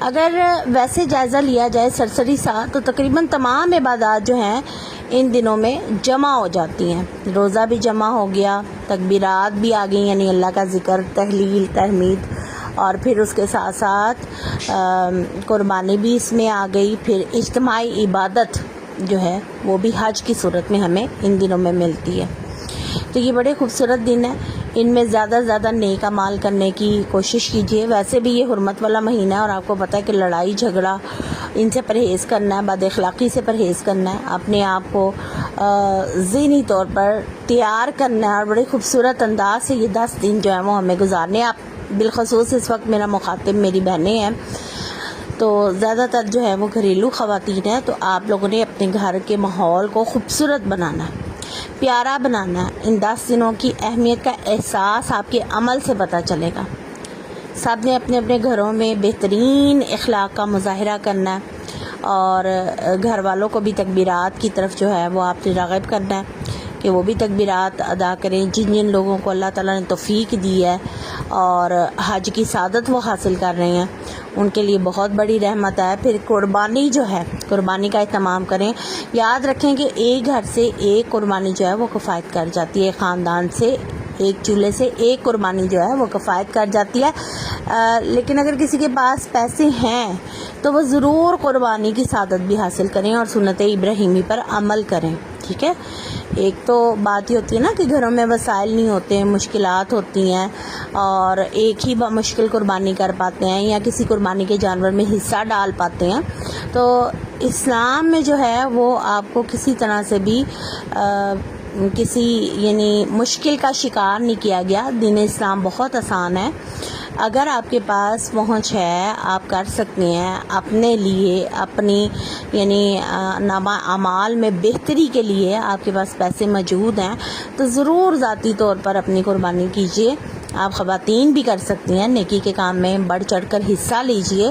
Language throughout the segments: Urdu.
اگر ویسے جائزہ لیا جائے سرسری سا تو تقریباً تمام عبادات جو ہیں ان دنوں میں جمع ہو جاتی ہیں. روزہ بھی جمع ہو گیا، تکبیرات بھی آ گئی، یعنی اللہ کا ذکر، تحلیل، تحمید، اور پھر اس کے ساتھ ساتھ قربانی بھی اس میں آ گئی. پھر اجتماعی عبادت جو ہے وہ بھی حج کی صورت میں ہمیں ان دنوں میں ملتی ہے. تو یہ بڑے خوبصورت دن ہیں، ان میں زیادہ سے زیادہ نیک اعمال کرنے کی کوشش کیجیے. ویسے بھی یہ حرمت والا مہینہ ہے اور آپ کو پتہ ہے کہ لڑائی جھگڑا ان سے پرہیز کرنا ہے، بد اخلاقی سے پرہیز کرنا ہے، اپنے آپ کو ذہنی طور پر تیار کرنا ہے، اور بڑے خوبصورت انداز سے یہ 10 دن جو ہیں وہ ہمیں گزارنے ہیں. آپ بالخصوص اس وقت میرا مخاطب میری بہنیں ہیں، تو زیادہ تر جو ہے وہ گھریلو خواتین ہیں، تو آپ لوگوں نے اپنے گھر کے ماحول کو خوبصورت بنانا ہے، پیارا بنانا ہے. ان 10 دنوں کی اہمیت کا احساس آپ کے عمل سے پتہ چلے گا. سب نے اپنے اپنے گھروں میں بہترین اخلاق کا مظاہرہ کرنا ہے، اور گھر والوں کو بھی تکبیرات کی طرف جو ہے وہ آپ نے راغب کرنا ہے کہ وہ بھی تکبیرات ادا کریں. جن جن لوگوں کو اللہ تعالیٰ نے توفیق دی ہے اور حج کی سعادت وہ حاصل کر رہے ہیں، ان کے لیے بہت بڑی رحمت ہے. پھر قربانی جو ہے، قربانی کا اہتمام کریں. یاد رکھیں کہ ایک گھر سے ایک قربانی جو ہے وہ کفایت کر جاتی ہے، خاندان سے ایک چولہے سے ایک قربانی جو ہے وہ کفایت کر جاتی ہے. لیکن اگر کسی کے پاس پیسے ہیں تو وہ ضرور قربانی کی سعادت بھی حاصل کریں اور سنت ابراہیمی پر عمل کریں. ٹھیک ہے، ایک تو بات یہ ہوتی ہے نا کہ گھروں میں وسائل نہیں ہوتے ہیں، مشکلات ہوتی ہیں، اور ایک ہی مشکل قربانی کر پاتے ہیں یا کسی قربانی کے جانور میں حصہ ڈال پاتے ہیں. تو اسلام میں جو ہے وہ آپ کو کسی طرح سے بھی کسی یعنی مشکل کا شکار نہیں کیا گیا. دین اسلام بہت آسان ہے. اگر آپ کے پاس پہنچ ہے، آپ کر سکتے ہیں اپنے لیے، اپنی یعنی نامہ اعمال میں بہتری کے لیے آپ کے پاس پیسے موجود ہیں، تو ضرور ذاتی طور پر اپنی قربانی کیجیے. آپ خواتین بھی کر سکتی ہیں، نیکی کے کام میں بڑھ چڑھ کر حصہ لیجئے.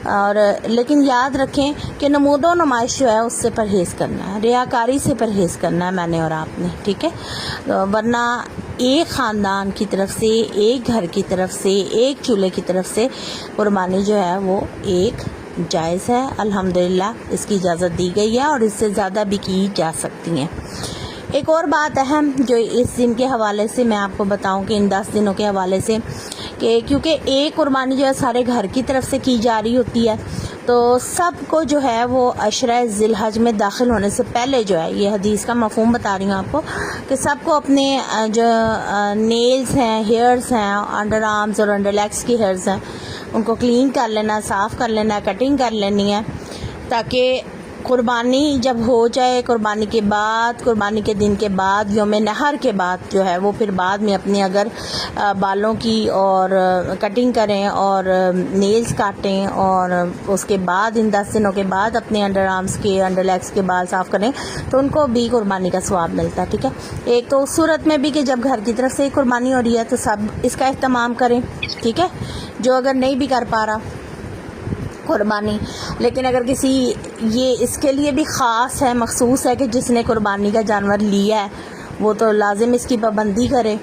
اور لیکن یاد رکھیں کہ نمود و نمائش جو ہے اس سے پرہیز کرنا ہے، ریاکاری سے پرہیز کرنا ہے میں نے اور آپ نے. ٹھیک ہے، ورنہ ایک خاندان کی طرف سے، ایک گھر کی طرف سے، ایک چولہے کی طرف سے قربانی جو ہے وہ ایک جائز ہے. الحمدللہ اس کی اجازت دی گئی ہے اور اس سے زیادہ بھی کی جا سکتی ہیں. ایک اور بات اہم جو اس دن کے حوالے سے میں آپ کو بتاؤں کہ ان 10 دنوں کے حوالے سے، کہ کیونکہ ایک قربانی جو ہے سارے گھر کی طرف سے کی جا رہی ہوتی ہے، تو سب کو جو ہے وہ عشرہ ذی الحج میں داخل ہونے سے پہلے جو ہے، یہ حدیث کا مفہوم بتا رہی ہوں آپ کو، کہ سب کو اپنے جو نیلز ہیں، ہیئرز ہیں، انڈر آرمز اور انڈر لیگس کی ہیئرز ہیں، ان کو کلین کر لینا، صاف کر لینا، کٹنگ کر لینی ہے، تاکہ قربانی جب ہو جائے، قربانی کے بعد، قربانی کے دن کے بعد، یوم نحر کے بعد جو ہے وہ پھر بعد میں اپنے اگر بالوں کی اور کٹنگ کریں اور نیلز کاٹیں، اور اس کے بعد ان 10 دنوں کے بعد اپنے انڈر آرمز کے، انڈر لیگس کے بال صاف کریں تو ان کو بھی قربانی کا ثواب ملتا ہے. ٹھیک ہے، ایک تو اس صورت میں بھی کہ جب گھر کی طرف سے قربانی ہو رہی ہے تو سب اس کا اہتمام کریں. ٹھیک ہے، جو اگر نہیں بھی کر پا رہا قربانی، لیکن اگر کسی یہ اس کے لیے بھی خاص ہے، مخصوص ہے کہ جس نے قربانی کا جانور لیا ہے وہ تو لازم اس کی پابندی کرے.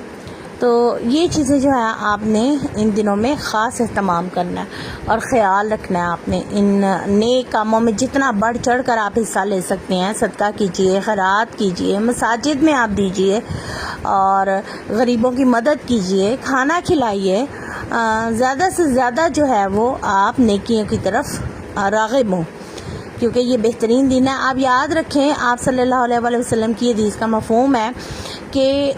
تو یہ چیزیں جو ہیں آپ نے ان دنوں میں خاص اہتمام کرنا ہے اور خیال رکھنا ہے. آپ نے ان نیک کاموں میں جتنا بڑھ چڑھ کر آپ حصہ لے سکتے ہیں، صدقہ کیجیے، خیرات کیجیے، مساجد میں آپ دیجیے اور غریبوں کی مدد کیجیے، کھانا کھلائیے. زیادہ سے زیادہ جو ہے وہ آپ نیکیوں کی طرف راغب ہوں، کیونکہ یہ بہترین دن ہے. آپ یاد رکھیں، آپ صلی اللہ علیہ وسلم کی حدیث کا مفہوم ہے کہ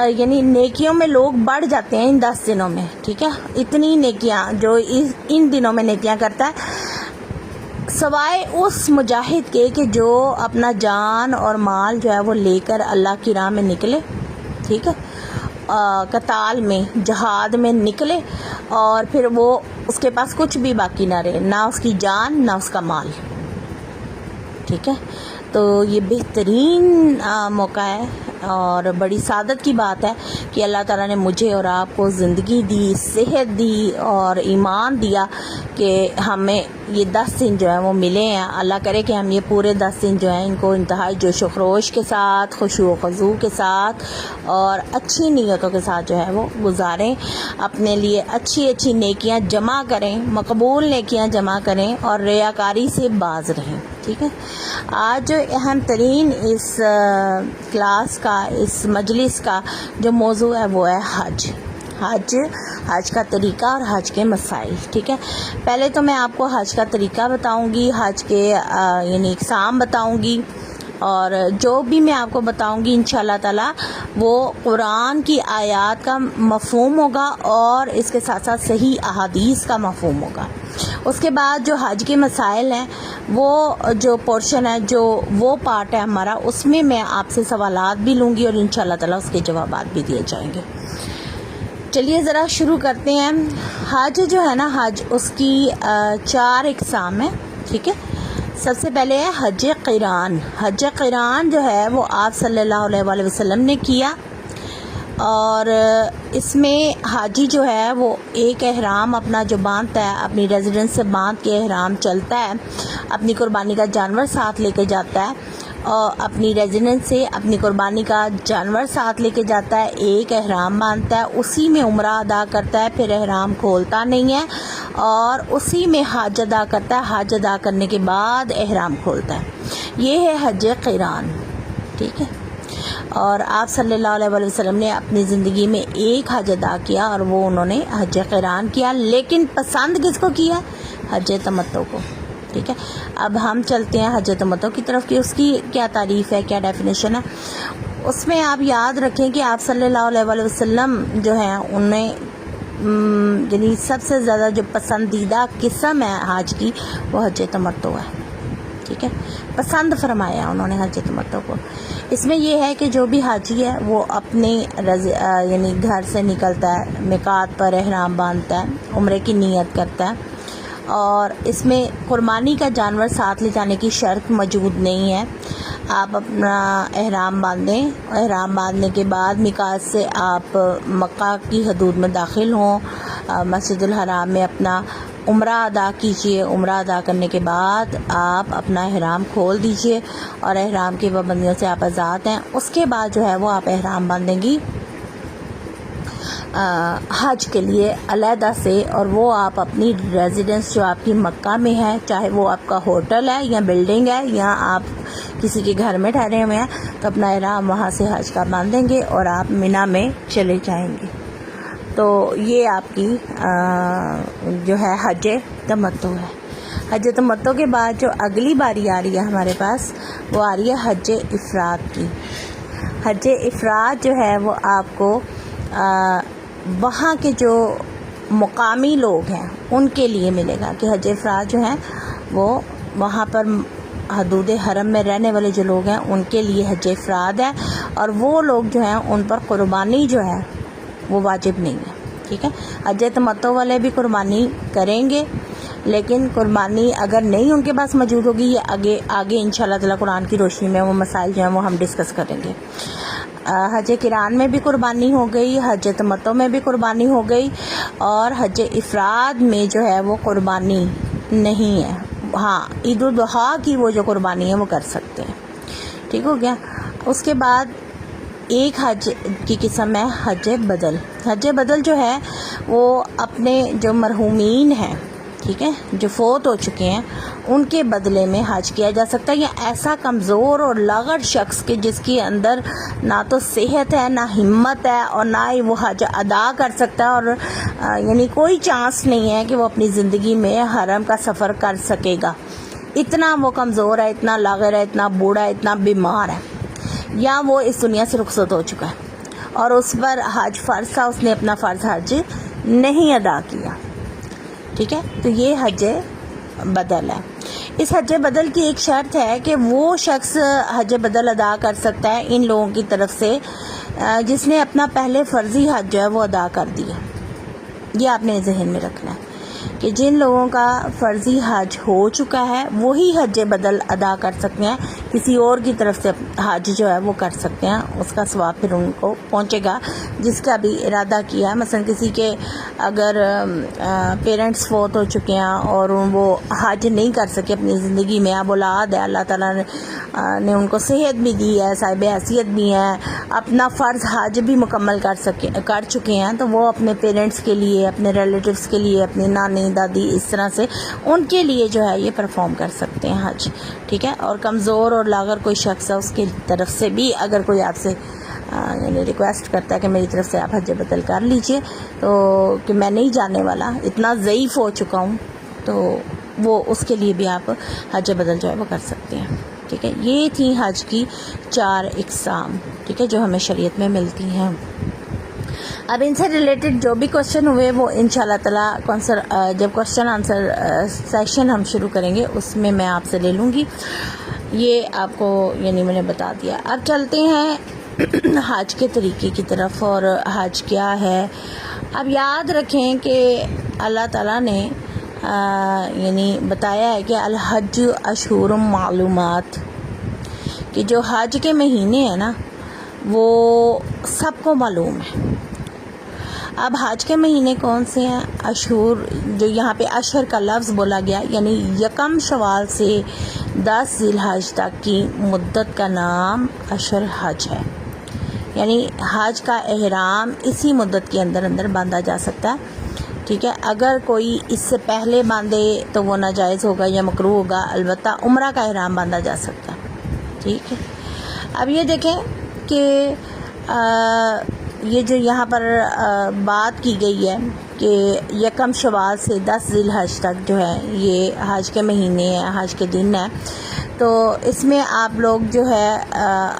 یعنی نیکیوں میں لوگ بڑھ جاتے ہیں ان 10 دنوں میں. ٹھیک ہے، اتنی نیکیاں جو ان دنوں میں نیکیاں کرتا ہے، سوائے اس مجاہد کے کہ جو اپنا جان اور مال جو ہے وہ لے کر اللہ کی راہ میں نکلے. ٹھیک ہے، قتال میں، جہاد میں نکلے اور پھر وہ اس کے پاس کچھ بھی باقی نہ رہے، نہ اس کی جان نہ اس کا مال. ٹھیک ہے، تو یہ بہترین موقع ہے اور بڑی سعادت کی بات ہے کہ اللہ تعالیٰ نے مجھے اور آپ کو زندگی دی، صحت دی اور ایمان دیا کہ ہمیں یہ 10 دن جو ہیں وہ ملے ہیں۔ اللہ کرے کہ ہم یہ پورے 10 دن جو ہیں ان کو انتہائی جوش و خروش کے ساتھ، خشوع و خضوع کے ساتھ اور اچھی نیتوں کے ساتھ جو ہے وہ گزاریں، اپنے لیے اچھی اچھی نیکیاں جمع کریں، مقبول نیکیاں جمع کریں اور ریاکاری سے باز رہیں، ٹھیک ہے۔ آج جو اہم ترین اس کلاس کا، اس مجلس کا جو موضوع ہے وہ ہے حج کا طریقہ اور حج کے مسائل، ٹھیک ہے۔ پہلے تو میں آپ کو حج کا طریقہ بتاؤں گی، حج کے یعنی اقسام بتاؤں گی، اور جو بھی میں آپ کو بتاؤں گی انشاءاللہ تعالی وہ قرآن کی آیات کا مفہوم ہوگا اور اس کے ساتھ ساتھ صحیح احادیث کا مفہوم ہوگا۔ اس کے بعد جو حج کے مسائل ہیں وہ جو پورشن ہے، جو وہ پارٹ ہے ہمارا، اس میں میں آپ سے سوالات بھی لوں گی اور انشاءاللہ تعالی اس کے جوابات بھی دیے جائیں گے۔ چلیے ذرا شروع کرتے ہیں۔ حج جو ہے نا، حج اس کی 4 اقسام ہیں، ٹھیک ہے۔ سب سے پہلے ہے حج قران۔ حج قران جو ہے وہ آپ صلی اللہ علیہ وآلہ وسلم نے کیا، اور اس میں حاجی جو ہے وہ ایک احرام اپنا جو باندھتا ہے، اپنی ریزیڈنس سے باندھ کے احرام چلتا ہے، اپنی قربانی کا جانور ساتھ لے کے جاتا ہے، اور اپنی ریزیڈنس سے اپنی قربانی کا جانور ساتھ لے کے جاتا ہے، ایک احرام باندھتا ہے، اسی میں عمرہ ادا کرتا ہے، پھر احرام کھولتا نہیں ہے اور اسی میں حج ادا کرتا ہے، حج ادا کرنے کے بعد احرام کھولتا ہے۔ یہ ہے حج قران، ٹھیک ہے۔ اور آپ صلی اللہ علیہ وآلہ وسلم نے اپنی زندگی میں ایک حج ادا کیا اور وہ انہوں نے حج قران کیا، لیکن پسند کس کو کیا؟ حج تمتع کو، ٹھیک ہے۔ اب ہم چلتے ہیں حج تمتع کی طرف کہ اس کی کیا تعریف ہے، کیا ڈیفینیشن ہے۔ اس میں آپ یاد رکھیں کہ آپ صلی اللہ علیہ وآلہ وسلم جو ہیں انہیں یعنی سب سے زیادہ جو پسندیدہ قسم ہے حج کی وہ حج تمتع ہے، ٹھیک ہے۔ پسند فرمایا انہوں نے حج تمتع کو۔ اس میں یہ ہے کہ جو بھی حاجی ہے وہ اپنے یعنی گھر سے نکلتا ہے، میقات پر احرام باندھتا ہے، عمرے کی نیت کرتا ہے، اور اس میں قربانی کا جانور ساتھ لے جانے کی شرط موجود نہیں ہے۔ آپ اپنا احرام باندھیں، احرام باندھنے کے بعد میقات سے آپ مکہ کی حدود میں داخل ہوں، مسجد الحرام میں اپنا عمرہ ادا کیجئے، عمرہ ادا کرنے کے بعد آپ اپنا احرام کھول دیجئے اور احرام کی پابندیوں سے آپ آزاد ہیں۔ اس کے بعد جو ہے وہ آپ احرام باندھیں گی حج کے لیے علیحدہ سے، اور وہ آپ اپنی ریزیڈنس جو آپ کی مکہ میں ہے، چاہے وہ آپ کا ہوٹل ہے یا بلڈنگ ہے یا آپ کسی کے گھر میں ٹھہرے ہوئے ہیں، تو اپنا احرام وہاں سے حج کا باندھیں گے اور آپ مینا میں چلے جائیں گے۔ تو یہ آپ کی جو ہے حج تمتع ہے۔ حج تمتع کے بعد جو اگلی باری آ رہی ہے ہمارے پاس وہ آ رہی ہے حج افراد کی۔ حج افراد جو ہے وہ آپ کو وہاں کے جو مقامی لوگ ہیں ان کے لیے ملے گا کہ حج افراد جو ہیں وہ وہاں پر حدود حرم میں رہنے والے جو لوگ ہیں ان کے لیے حج افراد ہے، اور وہ لوگ جو ہیں ان پر قربانی جو ہے وہ واجب نہیں ہے، ٹھیک ہے۔ حج تمتع والے بھی قربانی کریں گے، لیکن قربانی اگر نہیں ان کے پاس موجود ہوگی، یہ آگے انشاءاللہ تعالی قرآن کی روشنی میں وہ مسائل جو ہیں وہ ہم ڈسکس کریں گے۔ حج قران میں بھی قربانی ہو گئی، حج تمتع میں بھی قربانی ہو گئی، اور حج افراد میں جو ہے وہ قربانی نہیں ہے۔ ہاں، عید الاضحیٰ کی وہ جو قربانی ہے وہ کر سکتے ہیں، ٹھیک ہو گیا۔ اس کے بعد ایک حج کی قسم ہے حج بدل۔ حج بدل جو ہے وہ اپنے جو مرحومین ہیں، ٹھیک ہے، جو فوت ہو چکے ہیں، ان کے بدلے میں حج کیا جا سکتا ہے، یا ایسا کمزور اور لاغر شخص کے جس کے اندر نہ تو صحت ہے، نہ ہمت ہے، اور نہ ہی وہ حج ادا کر سکتا ہے، اور یعنی کوئی چانس نہیں ہے کہ وہ اپنی زندگی میں حرم کا سفر کر سکے گا، اتنا وہ کمزور ہے، اتنا لاغر ہے، اتنا بوڑھا ہے، اتنا بیمار ہے، یا وہ اس دنیا سے رخصت ہو چکا ہے اور اس پر حج فرض تھا، اس نے اپنا فرض حج نہیں ادا کیا، ٹھیک ہے۔ تو یہ حج بدل ہے۔ اس حج بدل کی ایک شرط ہے کہ وہ شخص حج بدل ادا کر سکتا ہے ان لوگوں کی طرف سے جس نے اپنا پہلے فرضی حج جو ہے وہ ادا کر دیا۔ یہ آپ نے ذہن میں رکھنا ہے کہ جن لوگوں کا فرضی حج ہو چکا ہے وہی حج بدل ادا کر سکتے ہیں، کسی اور کی طرف سے حج جو ہے وہ کر سکتے ہیں، اس کا ثواب پھر ان کو پہنچے گا جس کا بھی ارادہ کیا ہے۔ مثلا کسی کے اگر پیرنٹس فوت ہو چکے ہیں اور وہ حج نہیں کر سکے اپنی زندگی میں، اب اولاد ہے، اللہ تعالیٰ نے ان کو صحت بھی دی ہے، صاحب حیثیت بھی ہیں، اپنا فرض حج بھی مکمل کر چکے ہیں، تو وہ اپنے پیرنٹس کے لیے، اپنے ریلیٹیوز کے لیے، اپنی نانی دادی، اس طرح سے ان کے لیے جو ہے یہ پرفارم کر سکتے ہیں حج، ٹھیک ہے۔ اور کمزور اور لاغر کوئی شخص ہے، اس کی طرف سے بھی اگر کوئی آپ سے یعنی ریکویسٹ کرتا ہے کہ میری طرف سے آپ حج بدل کر لیجئے، تو کہ میں نہیں جانے والا، اتنا ضعیف ہو چکا ہوں، تو وہ اس کے لیے بھی آپ حج بدل جو ہے وہ کر سکتے ہیں، ٹھیک ہے۔ یہ تھی حج کی 4 اقسام، ٹھیک ہے، جو ہمیں شریعت میں ملتی ہیں۔ اب ان سے ریلیٹڈ جو بھی کوشچن ہوئے وہ انشاءاللہ تعالیٰ جب کوشچن آنسر سیشن ہم شروع کریں گے اس میں میں آپ سے لے لوں گی، یہ آپ کو یعنی میں نے بتا دیا۔ اب چلتے ہیں حج کے طریقے کی طرف، اور حج کیا ہے۔ اب یاد رکھیں کہ اللہ تعالیٰ نے یعنی بتایا ہے کہ الحج اشہر معلومات، کہ جو حج کے مہینے ہیں نا وہ سب کو معلوم ہے۔ اب حج کے مہینے کون سے ہیں؟ اشہر، جو یہاں پہ اشہر کا لفظ بولا گیا یعنی 1 شوال سے 10 ذی الحج تک کی مدت کا نام اشہر حج ہے، یعنی حج کا احرام اسی مدت کے اندر باندھا جا سکتا ہے، ٹھیک ہے۔ اگر کوئی اس سے پہلے باندھے تو وہ ناجائز ہوگا یا مکروہ ہوگا، البتہ عمرہ کا احرام باندھا جا سکتا ہے، ٹھیک ہے۔ اب یہ دیکھیں کہ یہ جو یہاں پر بات کی گئی ہے کہ 1 شوال سے 10 ذی الحج تک جو ہے یہ حج کے مہینے ہیں، حج کے دن ہیں، تو اس میں آپ لوگ جو ہے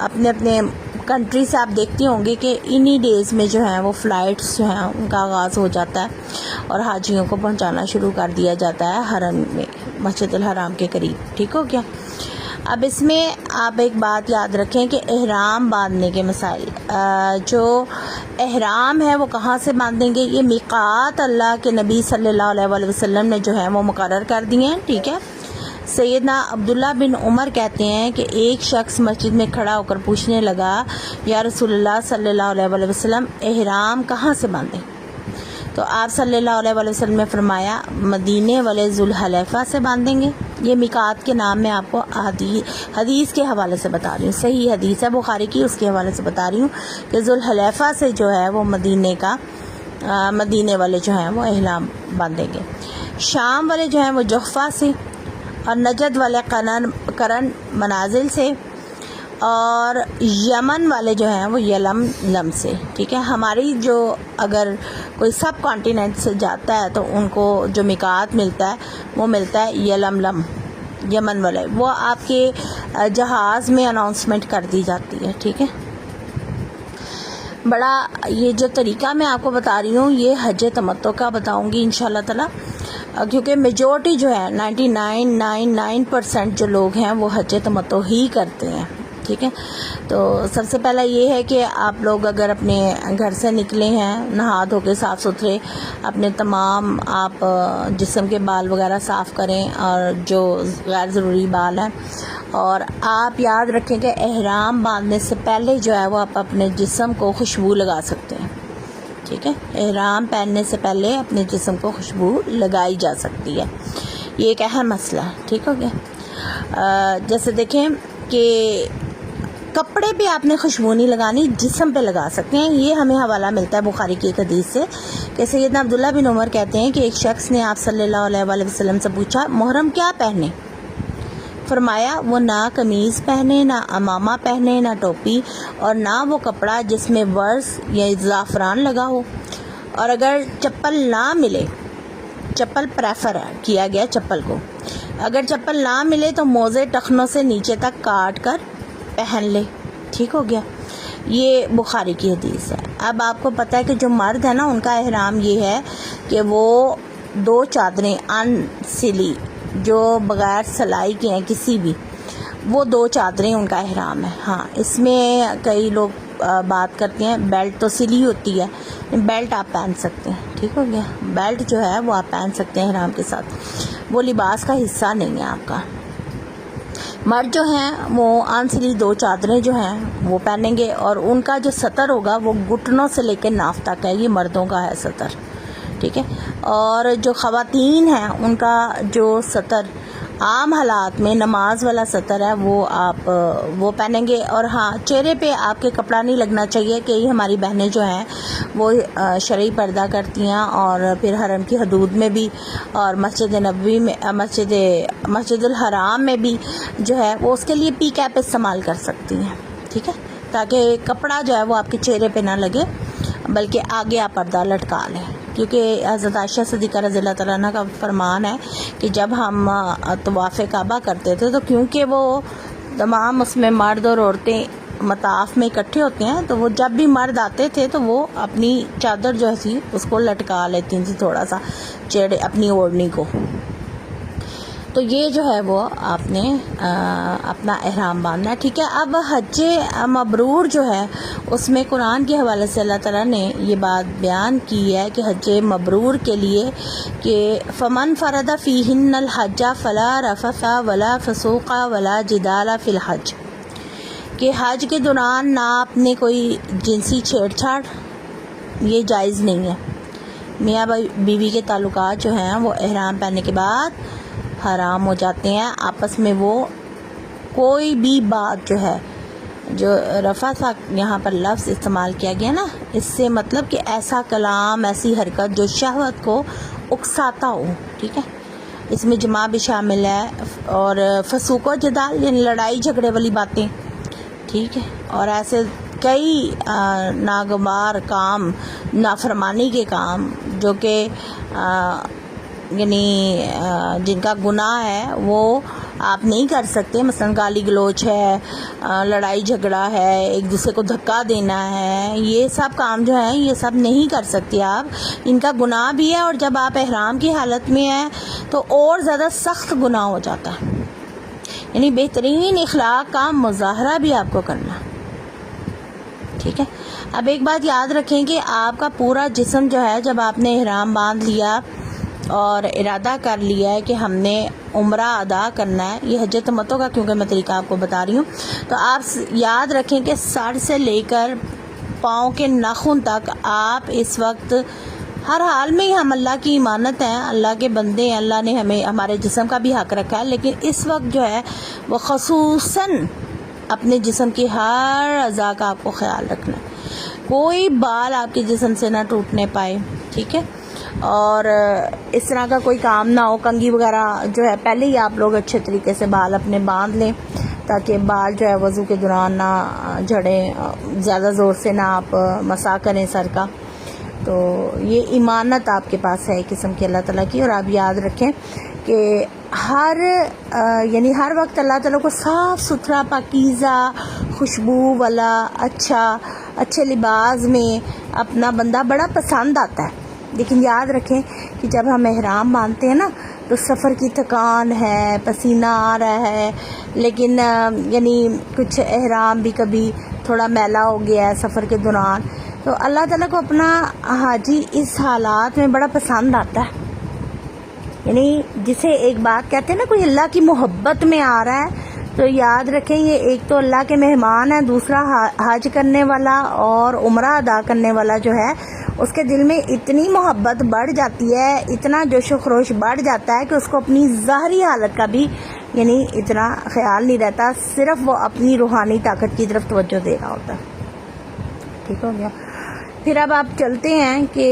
اپنے اپنے کنٹری سے آپ دیکھتے ہوں گے کہ انہی ڈیز میں جو ہیں وہ فلائٹس جو ہیں ان کا آغاز ہو جاتا ہے اور حاجیوں کو پہنچانا شروع کر دیا جاتا ہے حرم میں، مسجد الحرام کے قریب، ٹھیک ہو گیا۔ اب اس میں آپ ایک بات یاد رکھیں کہ احرام باندھنے کے مسائل، جو احرام ہے وہ کہاں سے باندھیں گے؟ یہ میقات اللہ کے نبی صلی اللہ علیہ وسلم نے جو ہے وہ مقرر کر دیے ہیں، ٹھیک ہے۔ سیدنا عبداللہ بن عمر کہتے ہیں کہ ایک شخص مسجد میں کھڑا ہو کر پوچھنے لگا، یا رسول اللہ صلی اللہ علیہ وسلم احرام کہاں سے باندھیں؟ تو آپ صلی اللہ علیہ وسلم نے فرمایا مدینے والے ذوالحلیفہ سے باندھیں گے۔ یہ میقات کے نام میں آپ کو حدیث کے حوالے سے بتا رہی ہوں، صحیح حدیث ہے بخاری کی، اس کے حوالے سے بتا رہی ہوں کہ ذوالحلیفہ سے جو ہے وہ مدینے والے جو ہیں وہ احرام باندھیں گے۔ شام والے جو ہیں وہ جحفہ سے، اور نجد والے قرن منازل سے، اور یمن والے جو ہیں وہ یلملم سے، ٹھیک ہے۔ ہماری جو اگر کوئی سب کانٹیننٹ سے جاتا ہے تو ان کو جو میقات ملتا ہے وہ ملتا ہے یلملم، یمن والے، وہ آپ کے جہاز میں اناؤنسمنٹ کر دی جاتی ہے، ٹھیک ہے۔ بڑا یہ جو طریقہ میں آپ کو بتا رہی ہوں یہ حج تمتع کا بتاؤں گی انشاءاللہ تعالی، کیونکہ میجورٹی جو ہے 99.99% جو لوگ ہیں وہ حج تمتع ہی کرتے ہیں، ٹھیک ہے۔ تو سب سے پہلا یہ ہے کہ آپ لوگ اگر اپنے گھر سے نکلے ہیں نہا دھو کے صاف ستھرے، اپنے تمام آپ جسم کے بال وغیرہ صاف کریں اور جو غیر ضروری بال ہیں، اور آپ یاد رکھیں کہ احرام باندھنے سے پہلے جو ہے وہ آپ اپنے جسم کو خوشبو لگا سکتے ہیں، ٹھیک ہے۔ احرام پہننے سے پہلے اپنے جسم کو خوشبو لگائی جا سکتی ہے، یہ ایک اہم مسئلہ ہے، ٹھیک ہو گیا۔ جیسے دیکھیں کہ کپڑے پہ آپ نے خوشبو نہیں لگانی، جسم پہ لگا سکتے ہیں۔ یہ ہمیں حوالہ ملتا ہے بخاری کی ایک حدیث سے کہ سیدنا عبداللہ بن عمر کہتے ہیں کہ ایک شخص نے آپ صلی اللہ علیہ وسلم سے پوچھا محرم کیا پہنے؟ فرمایا وہ نہ قمیض پہنے، نہ امامہ پہنے، نہ ٹوپی، اور نہ وہ کپڑا جس میں ورس یا زعفران لگا ہو، اور اگر چپل نہ ملے، چپل پریفر کیا گیا چپل کو، اگر چپل نہ ملے تو موزے ٹخنوں سے نیچے تک کاٹ کر پہن لے، ٹھیک ہو گیا۔ یہ بخاری کی حدیث ہے۔ اب آپ کو پتہ ہے کہ جو مرد ہے نا ان کا احرام یہ ہے کہ وہ 2 چادریں ان سلی جو بغیر سلائی کے ہیں کسی بھی، وہ 2 چادریں ان کا احرام ہے۔ ہاں اس میں کئی لوگ بات کرتے ہیں بیلٹ تو سلی ہوتی ہے، بیلٹ آپ پہن سکتے ہیں، ٹھیک ہو گیا۔ بیلٹ جو ہے وہ آپ پہن سکتے ہیں احرام کے ساتھ، وہ لباس کا حصہ نہیں ہے آپ کا۔ مرد جو ہیں وہ آنسلی 2 چادریں جو ہیں وہ پہنیں گے، اور ان کا جو سطر ہوگا وہ گھٹنوں سے لے کے ناف تک ہے، یہ مردوں کا ہے سطر، ٹھیک ہے۔ اور جو خواتین ہیں ان کا جو سطر عام حالات میں نماز والا سطر ہے وہ پہنیں گے، اور ہاں چہرے پہ آپ کے کپڑا نہیں لگنا چاہیے، کہ یہ ہماری بہنیں جو ہیں وہ شرعی پردہ کرتی ہیں، اور پھر حرم کی حدود میں بھی اور مسجد نبوی میں مسجد الحرام میں بھی جو ہے وہ اس کے لیے پی کیپ استعمال کر سکتی ہیں، ٹھیک ہے، تاکہ کپڑا جو ہے وہ آپ کے چہرے پہ نہ لگے بلکہ آگے آپ پردہ لٹکا لیں، کیونکہ حضرت عائشہ صدیقہ رضی اللہ تعالیٰ عنہ کا فرمان ہے کہ جب ہم طواف کعبہ کرتے تھے تو کیونکہ وہ تمام اس میں مرد اور عورتیں مطاف میں اکٹھے ہوتے ہیں، تو وہ جب بھی مرد آتے تھے تو وہ اپنی چادر جو تھی اس کو لٹکا لیتی تھی تھوڑا سا چہرے اپنی اوڑھنی کو۔ تو یہ جو ہے وہ آپ نے اپنا احرام باندھنا ہے، ٹھیک ہے۔ اب حج مبرور جو ہے اس میں قرآن کے حوالے سے اللہ تعالیٰ نے یہ بات بیان کی ہے کہ حج مبرور کے لیے کہ فمن فرد فیہن الحج فلا رفث ولا فسوق ولا جدال فی الحج، کہ حج کے دوران نہ اپنے کوئی جنسی چھیڑ چھاڑ یہ جائز نہیں ہے۔ میاں بیوی کے تعلقات جو ہیں وہ احرام پہننے کے بعد حرام ہو جاتے ہیں، آپس میں وہ کوئی بھی بات جو ہے، جو رفث یہاں پر لفظ استعمال کیا گیا نا، اس سے مطلب کہ ایسا کلام، ایسی حرکت جو شہوت کو اکساتا ہو، ٹھیک ہے، اس میں جماع بھی شامل ہے، اور فسوق و جدال یعنی لڑائی جھگڑے والی باتیں، ٹھیک ہے، اور ایسے کئی ناگوار کام، نافرمانی کے کام جو کہ یعنی جن کا گناہ ہے وہ آپ نہیں کر سکتے، مثلا گالی گلوچ ہے، لڑائی جھگڑا ہے، ایک دوسرے کو دھکا دینا ہے، یہ سب کام جو ہیں یہ سب نہیں کر سکتے آپ، ان کا گناہ بھی ہے، اور جب آپ احرام کی حالت میں ہیں تو اور زیادہ سخت گناہ ہو جاتا ہے، یعنی بہترین اخلاق کا مظاہرہ بھی آپ کو کرنا، ٹھیک ہے۔ اب ایک بات یاد رکھیں کہ آپ کا پورا جسم جو ہے، جب آپ نے احرام باندھ لیا اور ارادہ کر لیا ہے کہ ہم نے عمرہ ادا کرنا ہے، یہ حج تمتع کا کیونکہ میں طریقہ آپ کو بتا رہی ہوں، تو آپ یاد رکھیں کہ سر سے لے کر پاؤں کے ناخن تک آپ اس وقت ہر حال میں ہی، ہم اللہ کی امانت ہیں، اللہ کے بندے ہیں، اللہ نے ہمیں ہمارے جسم کا بھی حق رکھا ہے، لیکن اس وقت جو ہے وہ خصوصاً اپنے جسم کی ہر اعضاء کا آپ کو خیال رکھنا ہے، کوئی بال آپ کے جسم سے نہ ٹوٹنے پائے، ٹھیک ہے، اور اس طرح کا کوئی کام نہ ہو، کنگھی وغیرہ جو ہے پہلے ہی آپ لوگ اچھے طریقے سے بال اپنے باندھ لیں، تاکہ بال جو ہے وضو کے دوران نہ جھڑیں، زیادہ زور سے نہ آپ مسا کریں سر کا، تو یہ امانت آپ کے پاس ہے ایک قسم کی اللہ تعالیٰ کی، اور آپ یاد رکھیں کہ یعنی ہر وقت اللہ تعالیٰ کو صاف ستھرا، پاکیزہ، خوشبو والا، اچھے لباس میں اپنا بندہ بڑا پسند آتا ہے، لیکن یاد رکھیں کہ جب ہم احرام باندھتے ہیں نا تو سفر کی تھکان ہے، پسینہ آ رہا ہے، لیکن یعنی کچھ احرام بھی کبھی تھوڑا میلا ہو گیا ہے سفر کے دوران، تو اللہ تعالیٰ کو اپنا حاجی اس حالات میں بڑا پسند آتا ہے، یعنی جسے ایک بات کہتے ہیں نا، کوئی اللہ کی محبت میں آ رہا ہے، تو یاد رکھیں یہ ایک تو اللہ کے مہمان ہے، دوسرا حج کرنے والا اور عمرہ ادا کرنے والا جو ہے اس کے دل میں اتنی محبت بڑھ جاتی ہے، اتنا جوش و خروش بڑھ جاتا ہے کہ اس کو اپنی ظاہری حالت کا بھی یعنی اتنا خیال نہیں رہتا، صرف وہ اپنی روحانی طاقت کی طرف توجہ دے رہا ہوتا ہے، ٹھیک ہو گیا۔ پھر اب آپ چلتے ہیں کہ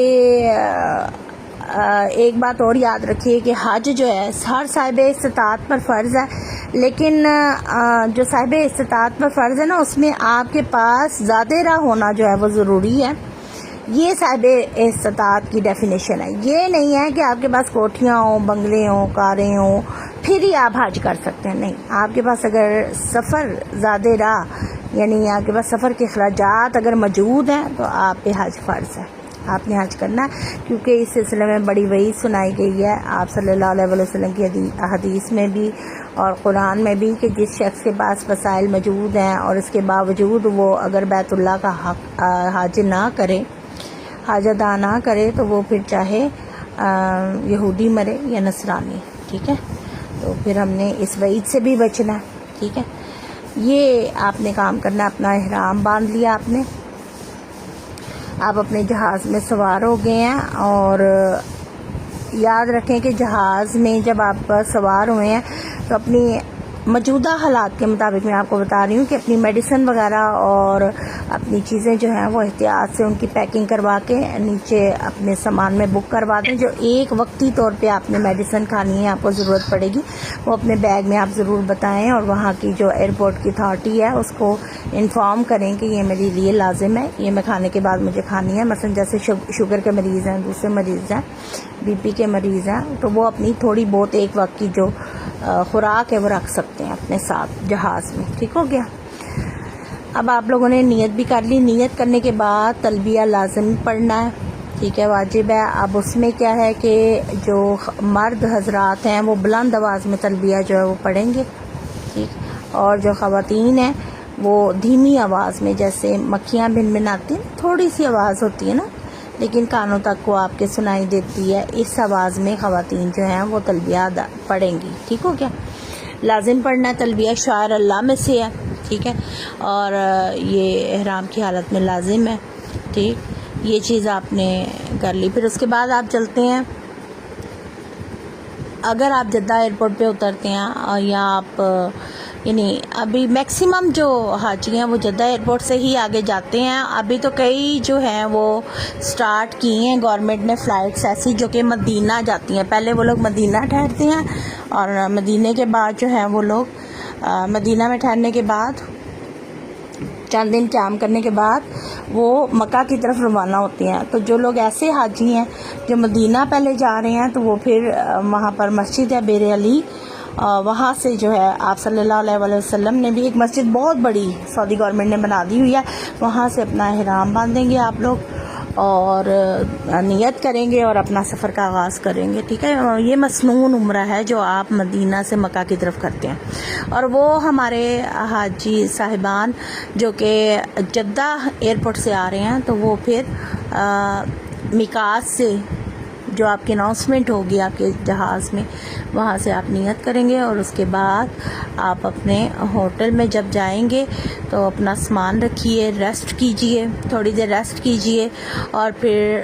ایک بات اور یاد رکھیے کہ حج جو ہے ہر صاحب استطاعت پر فرض ہے، لیکن جو صاحب استطاعت پر فرض ہے نا، اس میں آپ کے پاس ذات راہ ہونا جو ہے وہ ضروری ہے، یہ صاحب استطاعت کی ڈیفینیشن ہے، یہ نہیں ہے کہ آپ کے پاس کوٹھیاں ہوں، بنگلے ہوں، کاریں ہوں پھر ہی آپ حج کر سکتے ہیں، نہیں، آپ کے پاس اگر سفر ذات راہ یعنی آپ کے پاس سفر کے اخراجات اگر موجود ہیں تو آپ پہ حج فرض ہے، آپ نے حج کرنا ہے، کیونکہ اس سلسلے میں بڑی وعید سنائی گئی ہے آپ صلی اللہ علیہ وسلم کی حدیث میں بھی اور قرآن میں بھی، کہ جس شخص کے پاس وسائل موجود ہیں اور اس کے باوجود وہ اگر بیت اللہ کا حج نہ کرے، حج ادا نہ کرے، تو وہ پھر چاہے یہودی مرے یا نصرانی، ٹھیک ہے، تو پھر ہم نے اس وعید سے بھی بچنا ہے۔ ٹھیک ہے. یہ آپ نے کام کرنا. اپنا احرام باندھ لیا آپ نے, آپ اپنے جہاز میں سوار ہو گئے ہیں. اور یاد رکھیں کہ جہاز میں جب آپ سوار ہوئے ہیں تو اپنی موجودہ حالات کے مطابق میں آپ کو بتا رہی ہوں کہ اپنی میڈیسن وغیرہ اور اپنی چیزیں جو ہیں وہ احتیاط سے ان کی پیکنگ کروا کے نیچے اپنے سامان میں بک کروا دیں. جو ایک وقتی طور پہ آپ نے میڈیسن کھانی ہے, آپ کو ضرورت پڑے گی, وہ اپنے بیگ میں آپ ضرور بتائیں, اور وہاں کی جو ایئرپورٹ کی اتھارٹی ہے اس کو انفارم کریں کہ یہ میرے لیے لازم ہے, یہ میں کھانے کے بعد مجھے کھانی ہے. مثلا جیسے شوگر کے مریض ہیں, دوسرے مریض ہیں, بی پی کے مریض ہیں, تو وہ اپنی تھوڑی بہت ایک وقت کی جو خوراک ہے وہ رکھ سکتے ہیں اپنے ساتھ جہاز میں. ٹھیک ہو گیا. اب آپ لوگوں نے نیت بھی کر لی. نیت کرنے کے بعد تلبیہ لازم پڑھنا ہے, ٹھیک ہے, واجب ہے. اب اس میں کیا ہے کہ جو مرد حضرات ہیں وہ بلند آواز میں تلبیہ جو ہے وہ پڑھیں گے, ٹھیک, اور جو خواتین ہیں وہ دھیمی آواز میں, جیسے مکھیاں بھنبھناتی ہیں, تھوڑی سی آواز ہوتی ہے نا, لیکن کانوں تک وہ آپ کے سنائی دیتی ہے, اس آواز میں خواتین جو ہیں وہ تلبیہ پڑھیں گی. ٹھیک ہو گیا. لازم پڑھنا ہے تلبیہ, شعائر اللہ میں سے ہے, ٹھیک ہے, اور یہ احرام کی حالت میں لازم ہے. ٹھیک, یہ چیز آپ نے کر لی. پھر اس کے بعد آپ چلتے ہیں, اگر آپ جدہ ایئرپورٹ پہ اترتے ہیں یا آپ یعنی ابھی میکسیمم جو حاجی ہیں وہ جدہ ایئرپورٹ سے ہی آگے جاتے ہیں. ابھی تو کئی جو ہیں وہ سٹارٹ کی ہیں گورنمنٹ نے فلائٹس ایسی جو کہ مدینہ جاتی ہیں. پہلے وہ لوگ مدینہ ٹھہرتے ہیں, اور مدینے کے بعد جو ہے وہ لوگ مدینہ میں ٹھہرنے کے بعد چند دن قیام کرنے کے بعد وہ مکہ کی طرف روانہ ہوتے ہیں. تو جو لوگ ایسے حاجی ہیں جو مدینہ پہلے جا رہے ہیں تو وہ پھر وہاں پر مسجد ہے بیر علی, وہاں سے جو ہے آپ صلی اللہ علیہ وسلم نے بھی ایک مسجد بہت بڑی سعودی گورنمنٹ نے بنا دی ہوئی ہے, وہاں سے اپنا احرام باندھیں گے آپ لوگ اور نیت کریں گے اور اپنا سفر کا آغاز کریں گے. ٹھیک ہے. یہ مسنون عمرہ ہے جو آپ مدینہ سے مکہ کی طرف کرتے ہیں. اور وہ ہمارے حاجی صاحبان جو کہ جدہ ایئرپورٹ سے آ رہے ہیں تو وہ پھر میقات سے جو آپ کی اناؤنسمنٹ ہوگی آپ کے جہاز میں, وہاں سے آپ نیت کریں گے, اور اس کے بعد آپ اپنے ہوٹل میں جب جائیں گے تو اپنا سامان رکھیے, ریسٹ کیجئے, تھوڑی دیر ریسٹ کیجئے, اور پھر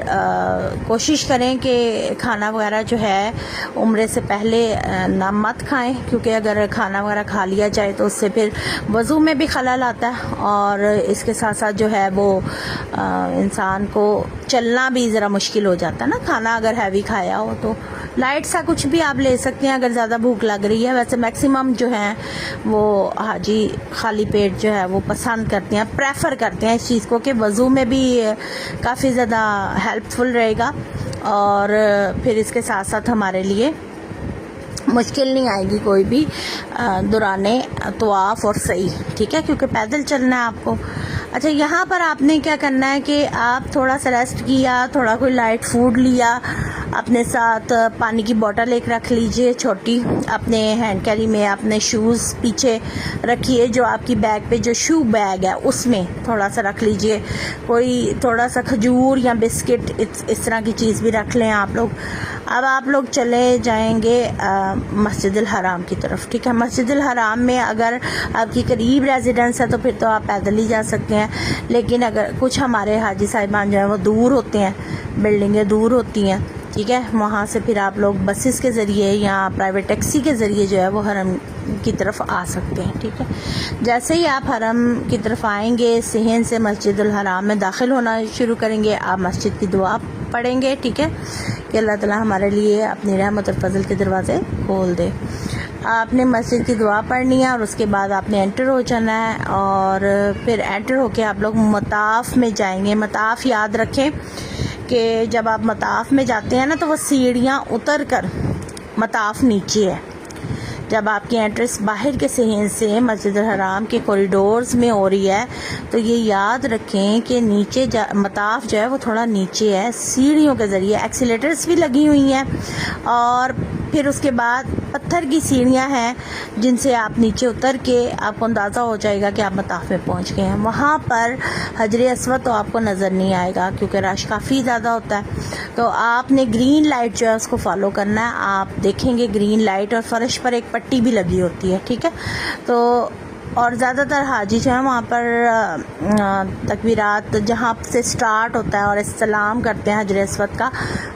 کوشش کریں کہ کھانا وغیرہ جو ہے عمرے سے پہلے نہ مت کھائیں, کیونکہ اگر کھانا وغیرہ کھا لیا جائے تو اس سے پھر وضو میں بھی خلل آتا ہے, اور اس کے ساتھ ساتھ جو ہے وہ انسان کو چلنا بھی ذرا مشکل ہو جاتا ہے نا. کھانا اگر ہیوی کھایا ہو تو لائٹ سا کچھ بھی آپ لے سکتے ہیں اگر زیادہ بھوک لگ رہی ہے. ویسے میکسیمم جو ہیں وہ حاجی خالی پیٹ جو ہے وہ پسند کرتے ہیں, پریفر کرتے ہیں اس چیز کو, کہ وضو میں بھی کافی زیادہ ہیلپ فل رہے گا, اور پھر اس کے ساتھ ساتھ ہمارے لیے مشکل نہیں آئے گی کوئی بھی دوران طواف اور سعی. ٹھیک ہے, کیونکہ پیدل چلنا ہے آپ کو. اچھا, یہاں پر آپ نے کیا کرنا ہے کہ آپ تھوڑا سا ریسٹ کیا, تھوڑا کوئی لائٹ فوڈ لیا, اپنے ساتھ پانی کی بوٹل ایک رکھ لیجئے چھوٹی, اپنے ہینڈ کیری میں اپنے شوز پیچھے رکھیے, جو آپ کی بیگ پہ جو شو بیگ ہے اس میں تھوڑا سا رکھ لیجئے, کوئی تھوڑا سا کھجور یا بسکٹ اس طرح کی چیز بھی رکھ لیں آپ لوگ. اب آپ لوگ چلے جائیں گے مسجد الحرام کی طرف. ٹھیک ہے, مسجد الحرام میں اگر آپ کی قریب ریزیڈنس ہے تو پھر تو آپ پیدل ہی جا سکتے ہیں, لیکن اگر کچھ ہمارے حاجی صاحبان جو ہیں وہ دور ہوتے ہیں, بلڈنگیں دور ہوتی ہیں, ٹھیک ہے, وہاں سے پھر آپ لوگ بسز کے ذریعے یا پرائیویٹ ٹیکسی کے ذریعے جو ہے وہ حرم کی طرف آ سکتے ہیں. ٹھیک ہے, جیسے ہی آپ حرم کی طرف آئیں گے, صحن سے مسجد الحرام میں داخل ہونا شروع کریں گے, آپ مسجد کی دعا پڑھیں گے. ٹھیک ہے, کہ اللہ تعالیٰ ہمارے لیے اپنی رحمت اور فضل کے دروازے کھول دے. آپ نے مسجد کی دعا پڑھنی ہے, اور اس کے بعد آپ نے انٹر ہو جانا ہے, اور پھر انٹر ہو کے آپ لوگ مطاف میں جائیں گے. مطاف یاد رکھیں کہ جب آپ مطاف میں جاتے ہیں نا تو وہ سیڑھیاں اتر کر مطاف نیچے ہے. جب آپ کی انٹرس باہر کے صحن سے مسجد الحرام کے کوریڈورز میں ہو رہی ہے تو یہ یاد رکھیں کہ نیچے مطاف جو ہے وہ تھوڑا نیچے ہے. سیڑھیوں کے ذریعے ایکسیلیٹرز بھی لگی ہوئی ہیں, اور پھر اس کے بعد پتھر کی سیڑھیاں ہیں جن سے آپ نیچے اتر کے آپ کو اندازہ ہو جائے گا کہ آپ مطاف میں پہنچ گئے ہیں. وہاں پر حجر اسود تو آپ کو نظر نہیں آئے گا کیونکہ رش کافی زیادہ ہوتا ہے. تو آپ نے گرین لائٹ جو ہے اس کو فالو کرنا ہے. آپ دیکھیں گے گرین لائٹ اور فرش پر ایک پٹی بھی لگی ہوتی ہے, ٹھیک ہے. تو اور زیادہ تر حاجی جو ہیں وہاں پر تکبیرات جہاں سے سٹارٹ ہوتا ہے اور استلام کرتے ہیں حجر اسود کا,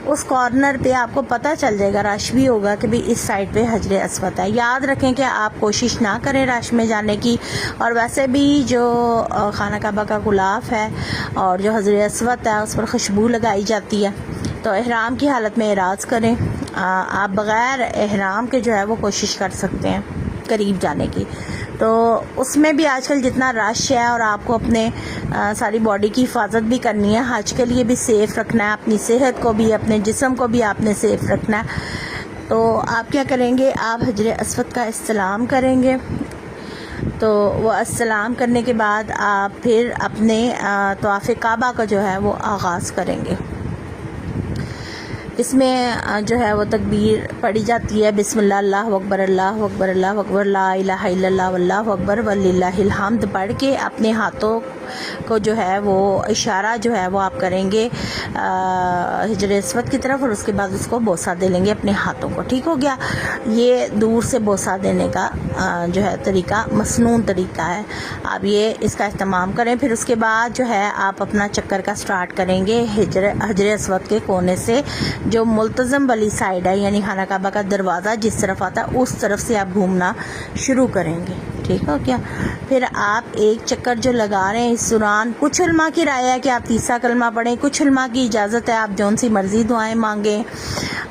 اس کارنر پہ آپ کو پتہ چل جائے گا, رش بھی ہوگا کہ بھی اس سائڈ پہ حجر اسود ہے. یاد رکھیں کہ آپ کوشش نہ کریں رش میں جانے کی. اور ویسے بھی جو خانہ کعبہ کا غلاف ہے اور جو حجر اسود ہے اس پر خوشبو لگائی جاتی ہے, تو احرام کی حالت میں اعراض کریں. آپ بغیر احرام کے جو ہے وہ کوشش کر سکتے ہیں قریب جانے کی. تو اس میں بھی آج کل جتنا رش ہے اور آپ کو اپنے ساری باڈی کی حفاظت بھی کرنی ہے, حج کے لیے بھی سیف رکھنا ہے, اپنی صحت کو بھی اپنے جسم کو بھی آپ نے سیف رکھنا ہے. تو آپ کیا کریں گے, آپ حجر اسود کا استلام کریں گے. تو وہ استلام کرنے کے بعد آپ پھر اپنے طواف کعبہ کا جو ہے وہ آغاز کریں گے. اس میں جو ہے وہ تکبیر پڑھی جاتی ہے, بسم اللہ اللہ اکبر اللہ اکبر اللہ اکبر لا الہ الا اللہ واللہ اکبر وللہ الحمد پڑھ کے اپنے ہاتھوں کو جو ہے وہ اشارہ جو ہے وہ آپ کریں گے حجر اسود کی طرف, اور اس کے بعد اس کو بوسہ دے لیں گے اپنے ہاتھوں کو. ٹھیک ہو گیا. یہ دور سے بوسہ دینے کا جو ہے طریقہ مسنون طریقہ ہے. آپ یہ اس کا اہتمام کریں. پھر اس کے بعد جو ہے آپ اپنا چکر کا سٹارٹ کریں گے حجر اسود کے کونے سے, جو ملتزم والی سائڈ ہے, یعنی خانہ کعبہ کا دروازہ جس طرف آتا ہے اس طرف سے آپ گھومنا شروع کریں گے. ٹھیک ہو کیا. پھر آپ ایک چکر جو لگا رہے ہیں اس دوران, کچھ علماء کی رائے ہے کہ آپ تیسرا کلمہ پڑھیں, کچھ علماء کی اجازت ہے آپ جون سی مرضی دعائیں مانگیں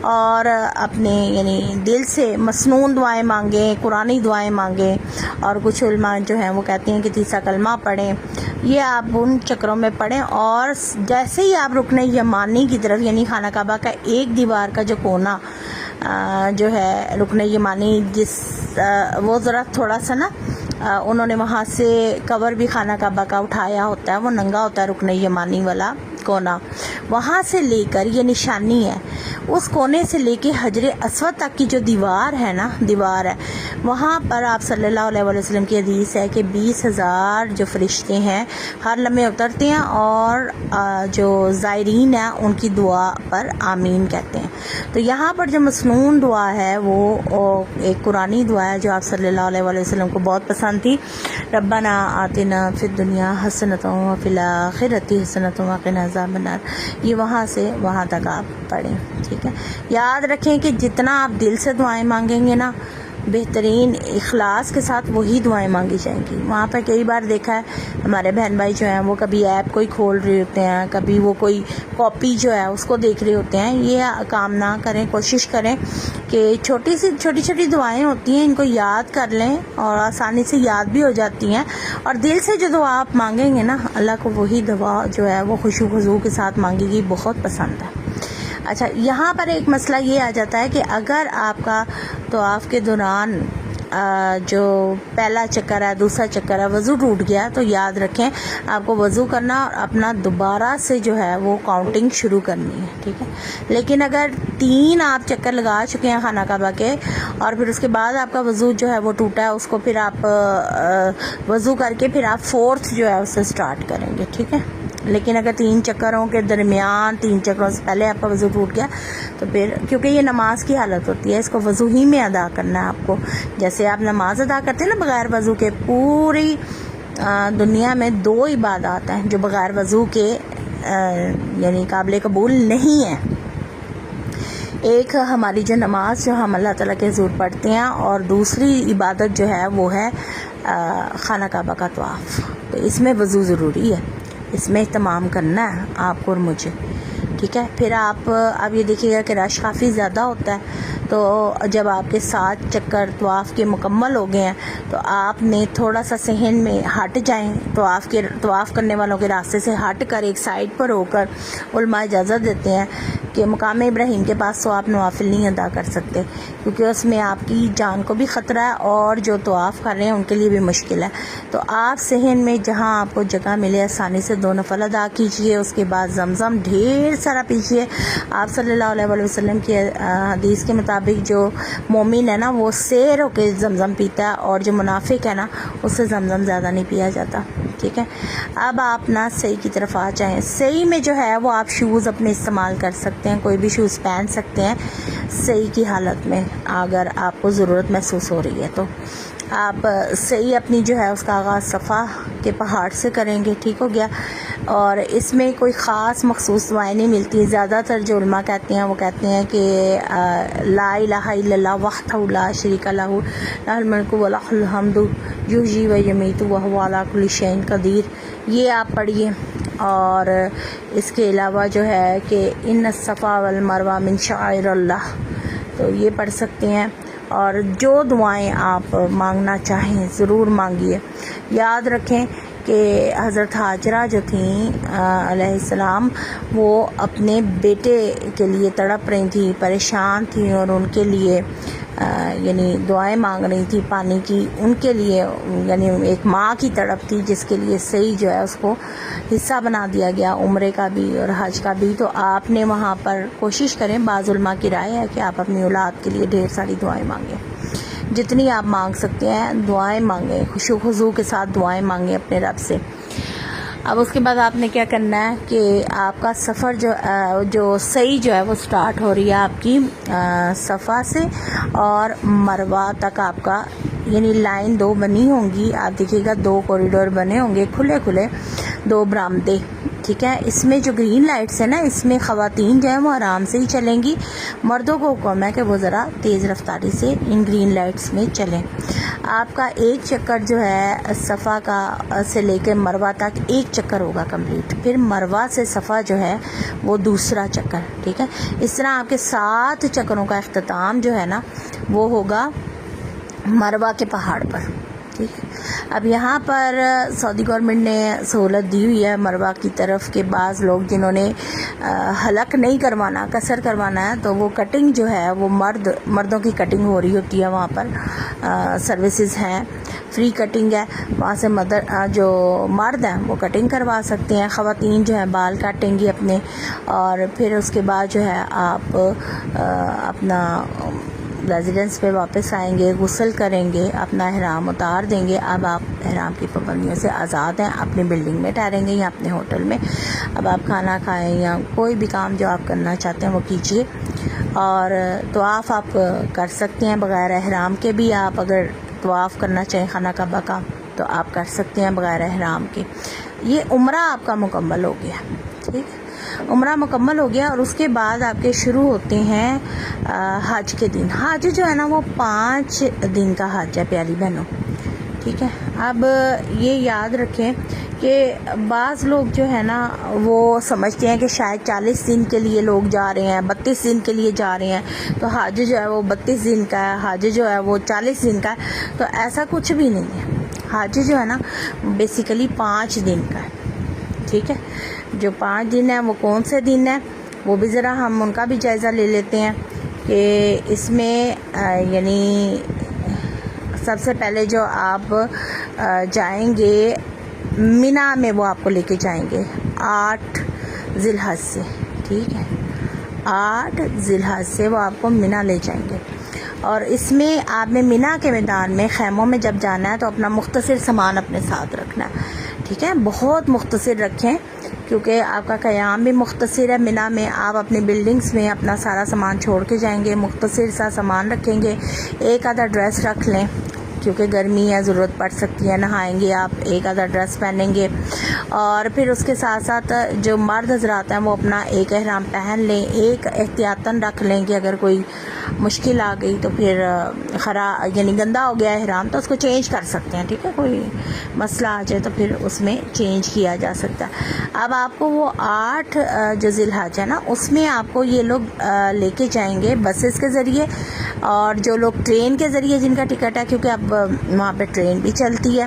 اور اپنے یعنی دل سے مسنون دعائیں مانگیں, قرآنی دعائیں مانگیں, اور کچھ علماء جو ہیں وہ کہتے ہیں کہ تیسرا کلمہ پڑھیں. یہ آپ ان چکروں میں پڑھیں. اور جیسے ہی آپ رکن یمانی کی طرف, یعنی خانہ کعبہ کا ایک دیوار کا جو کونا جو ہے رکن یمانی, جس وہ ذرا تھوڑا سا نا انہوں نے وہاں سے کور بھی خانہ کعبہ کا اٹھایا ہوتا ہے, وہ ننگا ہوتا ہے رکن یمانی والا کونا, وہاں سے لے کر یہ نشانی ہے, اس کونے سے لے کے حجر اسود تک کی جو دیوار ہے نا, دیوار ہے وہاں پر آپ صلی اللہ علیہ وسلم کی حدیث ہے کہ 20,000 جو فرشتے ہیں ہر لمحے اترتے ہیں اور جو زائرین ہیں ان کی دعا پر آمین کہتے ہیں. تو یہاں پر جو مسنون دعا ہے وہ ایک قرآنی دعا ہے جو آپ صلی اللہ علیہ وسلم کو بہت پسند تھی. ربنا آتنا فی الدنیا حسنۃ وفی الآخرۃ حسنۃ وقنا عذاب النار. یہ وہاں سے وہاں تک آپ پڑھیں. ٹھیک ہے. یاد رکھیں کہ جتنا آپ دل سے دعائیں مانگیں گے نا, بہترین اخلاص کے ساتھ وہی دعائیں مانگی جائیں گی. وہاں پر کئی بار دیکھا ہے ہمارے بہن بھائی جو ہیں وہ کبھی ایپ کوئی کھول رہے ہوتے ہیں, کبھی وہ کوئی کاپی جو ہے اس کو دیکھ رہے ہوتے ہیں. یہ کام نہ کریں. کوشش کریں کہ چھوٹی چھوٹی دعائیں ہوتی ہیں ان کو یاد کر لیں اور آسانی سے یاد بھی ہو جاتی ہیں. اور دل سے جو دعا آپ مانگیں گے نا, اللہ کو وہی دعا جو ہے وہ خشوع خضوع کے ساتھ مانگے گی, بہت پسند ہے. اچھا, یہاں پر ایک مسئلہ یہ آ جاتا ہے کہ اگر آپ کا طواف کے دوران جو پہلا چکر ہے, دوسرا چکر ہے, وضو ٹوٹ گیا, تو یاد رکھیں آپ کو وضو کرنا اور اپنا دوبارہ سے جو ہے وہ کاؤنٹنگ شروع کرنی ہے. ٹھیک ہے. لیکن اگر 3 آپ چکر لگا چکے ہیں خانہ کعبہ کے اور پھر اس کے بعد آپ کا وضو جو ہے وہ ٹوٹا ہے, اس کو پھر آپ وضو کر کے پھر آپ 4تھ جو ہے اسے سٹارٹ کریں گے. ٹھیک ہے. لیکن اگر 3 چکروں کے درمیان 3 چکروں سے پہلے آپ کا وضو ٹوٹ گیا تو پھر, کیونکہ یہ نماز کی حالت ہوتی ہے, اس کو وضو ہی میں ادا کرنا ہے آپ کو. جیسے آپ نماز ادا کرتے ہیں نا بغیر وضو کے, پوری دنیا میں 2 عبادات ہیں جو بغیر وضو کے یعنی قابل قبول نہیں ہیں. ایک ہماری جو نماز جو ہم اللہ تعالیٰ کے حضور پڑھتے ہیں, اور دوسری عبادت جو ہے وہ ہے خانہ کعبہ کا طواف. تو اس میں وضو ضروری ہے, اس میں اہتمام کرنا ہے آپ کو اور مجھے. ٹھیک ہے. پھر آپ یہ دیکھیے گا کہ رش کافی زیادہ ہوتا ہے, تو جب آپ کے 7 چکر طواف کے مکمل ہو گئے ہیں تو آپ نے تھوڑا سا صحن میں ہٹ جائیں, طواف کرنے والوں کے راستے سے ہٹ کر ایک سائڈ پر ہو کر. علماء اجازت دیتے ہیں کہ مقام ابراہیم کے پاس تو آپ نوافل نہیں ادا کر سکتے, کیونکہ اس میں آپ کی جان کو بھی خطرہ ہے اور جو طواف کر رہے ہیں ان کے لیے بھی مشکل ہے. تو آپ صحن میں جہاں آپ کو جگہ ملے آسانی سے 2 نفل ادا کیجئے. اس کے بعد زمزم ڈھیر سارا پیجیے. آپ صلی اللہ علیہ وسلم کی حدیث کے مطابق جو مومن ہے نا وہ سیر ہو کے زمزم پیتا ہے، اور جو منافق ہے نا اس سے زمزم زیادہ نہیں پیا جاتا. ٹھیک ہے. اب آپ نا صحیح کی طرف آ جائیں. صحیح میں جو ہے وہ آپ شوز اپنے استعمال کر سکتے ہیں، کوئی بھی شوز پہن سکتے ہیں صحیح کی حالت میں. اگر آپ کو ضرورت محسوس ہو رہی ہے تو آپ صحیح اپنی جو ہے اس کا آغاز صفا کے پہاڑ سے کریں گے. ٹھیک ہو گیا. اور اس میں کوئی خاص مخصوص دعائیں نہیں ملتی. زیادہ تر جو علماء کہتے ہیں وہ کہتے ہیں کہ لا الہ الا اللہ وحدہ لا شریک لہ لہ الملک و لہ الحمد یحیی و یمیت وہو علی کل شیء قدیر، یہ آپ پڑھیے. اور اس کے علاوہ جو ہے کہ ان الصفا والمروہ من شعائر اللہ، تو یہ پڑھ سکتے ہیں. اور جو دعائیں آپ مانگنا چاہیں ضرور مانگیے. یاد رکھیں کہ حضرت ہاجرہ جو تھیں علیہ السلام، وہ اپنے بیٹے کے لیے تڑپ رہی تھیں، پریشان تھیں، اور ان کے لیے یعنی دعائیں مانگ رہی تھی پانی کی. ان کے لیے یعنی ایک ماں کی تڑپ تھی جس کے لیے صحیح جو ہے اس کو حصہ بنا دیا گیا عمرے کا بھی اور حج کا بھی. تو آپ نے وہاں پر کوشش کریں، بعض علماء کی رائے ہے کہ آپ اپنی اولاد کے لیے ڈھیر ساری دعائیں مانگیں، جتنی آپ مانگ سکتے ہیں دعائیں مانگیں، خشوع و خضوع کے ساتھ دعائیں مانگیں اپنے رب سے. اب اس کے بعد آپ نے کیا کرنا ہے کہ آپ کا سفر جو صحیح جو ہے وہ سٹارٹ ہو رہی ہے آپ کی صفا سے، اور مروہ تک آپ کا یعنی لائن دو بنی ہوں گی. آپ دیکھیے گا دو کوریڈور بنے ہوں گے کھلے کھلے، دو برآمدے. ٹھیک ہے. اس میں جو گرین لائٹس ہیں نا اس میں خواتین جو ہیں وہ آرام سے ہی چلیں گی. مردوں کو حکم ہے کہ وہ ذرا تیز رفتاری سے ان گرین لائٹس میں چلیں. آپ کا ایک چکر جو ہے صفا کا سے لے کے مروہ تک ایک چکر ہوگا کمپلیٹ، پھر مروہ سے صفا جو ہے وہ دوسرا چکر. ٹھیک ہے. اس طرح آپ کے 7 چکروں کا اختتام جو ہے نا وہ ہوگا مروہ کے پہاڑ پر. ٹھیک ہے. اب یہاں پر سعودی گورنمنٹ نے سہولت دی ہوئی ہے مروہ کی طرف کہ بعض لوگ جنہوں نے حلق نہیں کروانا، قصر کروانا ہے، تو وہ کٹنگ جو ہے وہ مردوں کی کٹنگ ہو رہی ہوتی ہے وہاں پر. سروسز ہیں، فری کٹنگ ہے وہاں سے. جو مرد ہیں وہ کٹنگ کروا سکتے ہیں، خواتین جو ہیں بال کاٹیں گی اپنے، اور پھر اس کے بعد جو ہے آپ اپنا ریزیڈنس پہ واپس آئیں گے، غسل کریں گے، اپنا احرام اتار دیں گے. اب آپ احرام کی پابندیوں سے آزاد ہیں، اپنی بلڈنگ میں ٹھہریں گے یا اپنے ہوٹل میں. اب آپ کھانا کھائیں یا کوئی بھی کام جو آپ کرنا چاہتے ہیں وہ کیجیے. اور طواف آپ کر سکتے ہیں بغیر احرام کے بھی. آپ اگر طواف کرنا چاہیں خانہ کعبہ کا تو آپ کر سکتے ہیں بغیر احرام کے. یہ عمرہ آپ کا مکمل ہو گیا. ٹھیک. عمرہ مکمل ہو گیا. اور اس کے بعد آپ کے شروع ہوتے ہیں حج کے دن. حج جو ہے نا وہ 5 دن کا حج ہے پیاری بہنوں. ٹھیک ہے. اب یہ یاد رکھیں کہ بعض لوگ جو ہے نا وہ سمجھتے ہیں کہ شاید 40 دن کے لیے لوگ جا رہے ہیں، 32 دن کے لیے جا رہے ہیں، تو حج جو ہے وہ 32 دن کا ہے، حج جو ہے وہ 40 دن کا ہے. تو ایسا کچھ بھی نہیں ہے. حج جو ہے نا بیسیکلی 5 دن کا ہے. ٹھیک ہے. جو 5 دن ہیں وہ کون سے دن ہیں وہ بھی ذرا ہم ان کا بھی جائزہ لے لیتے ہیں کہ اس میں یعنی سب سے پہلے جو آپ جائیں گے منی میں، وہ آپ کو لے کے جائیں گے 8 ذی الحج سے. ٹھیک ہے. 8 ذی الحج سے وہ آپ کو منی لے جائیں گے. اور اس میں آپ نے منی کے میدان میں خیموں میں جب جانا ہے تو اپنا مختصر سامان اپنے ساتھ رکھنا ہے. ٹھیک ہے. بہت مختصر رکھیں کیونکہ آپ کا قیام بھی مختصر ہے. منی میں آپ اپنی بلڈنگز میں اپنا سارا سامان چھوڑ کے جائیں گے، مختصر سا سامان رکھیں گے. ایک آدھا ڈریس رکھ لیں کیونکہ گرمی ہے، ضرورت پڑ سکتی ہے. نہائیں گے آپ، ایک آدھا ڈریس پہنیں گے. اور پھر اس کے ساتھ ساتھ جو مرد حضرات ہیں وہ اپنا ایک احرام پہن لیں. ایک احتیاطاً رکھ لیں کہ اگر کوئی مشکل آ گئی تو پھر یعنی گندا ہو گیا احرام تو اس کو چینج کر سکتے ہیں. ٹھیک ہے. کوئی مسئلہ آ جائے تو پھر اس میں چینج کیا جا سکتا ہے. اب آپ کو وہ 8 جو ذی الحج ہے نا اس میں آپ کو یہ لوگ لے کے جائیں گے بسز کے ذریعے. اور جو لوگ ٹرین کے ذریعے جن کا ٹکٹ ہے، کیونکہ اب وہاں پہ ٹرین بھی چلتی ہے،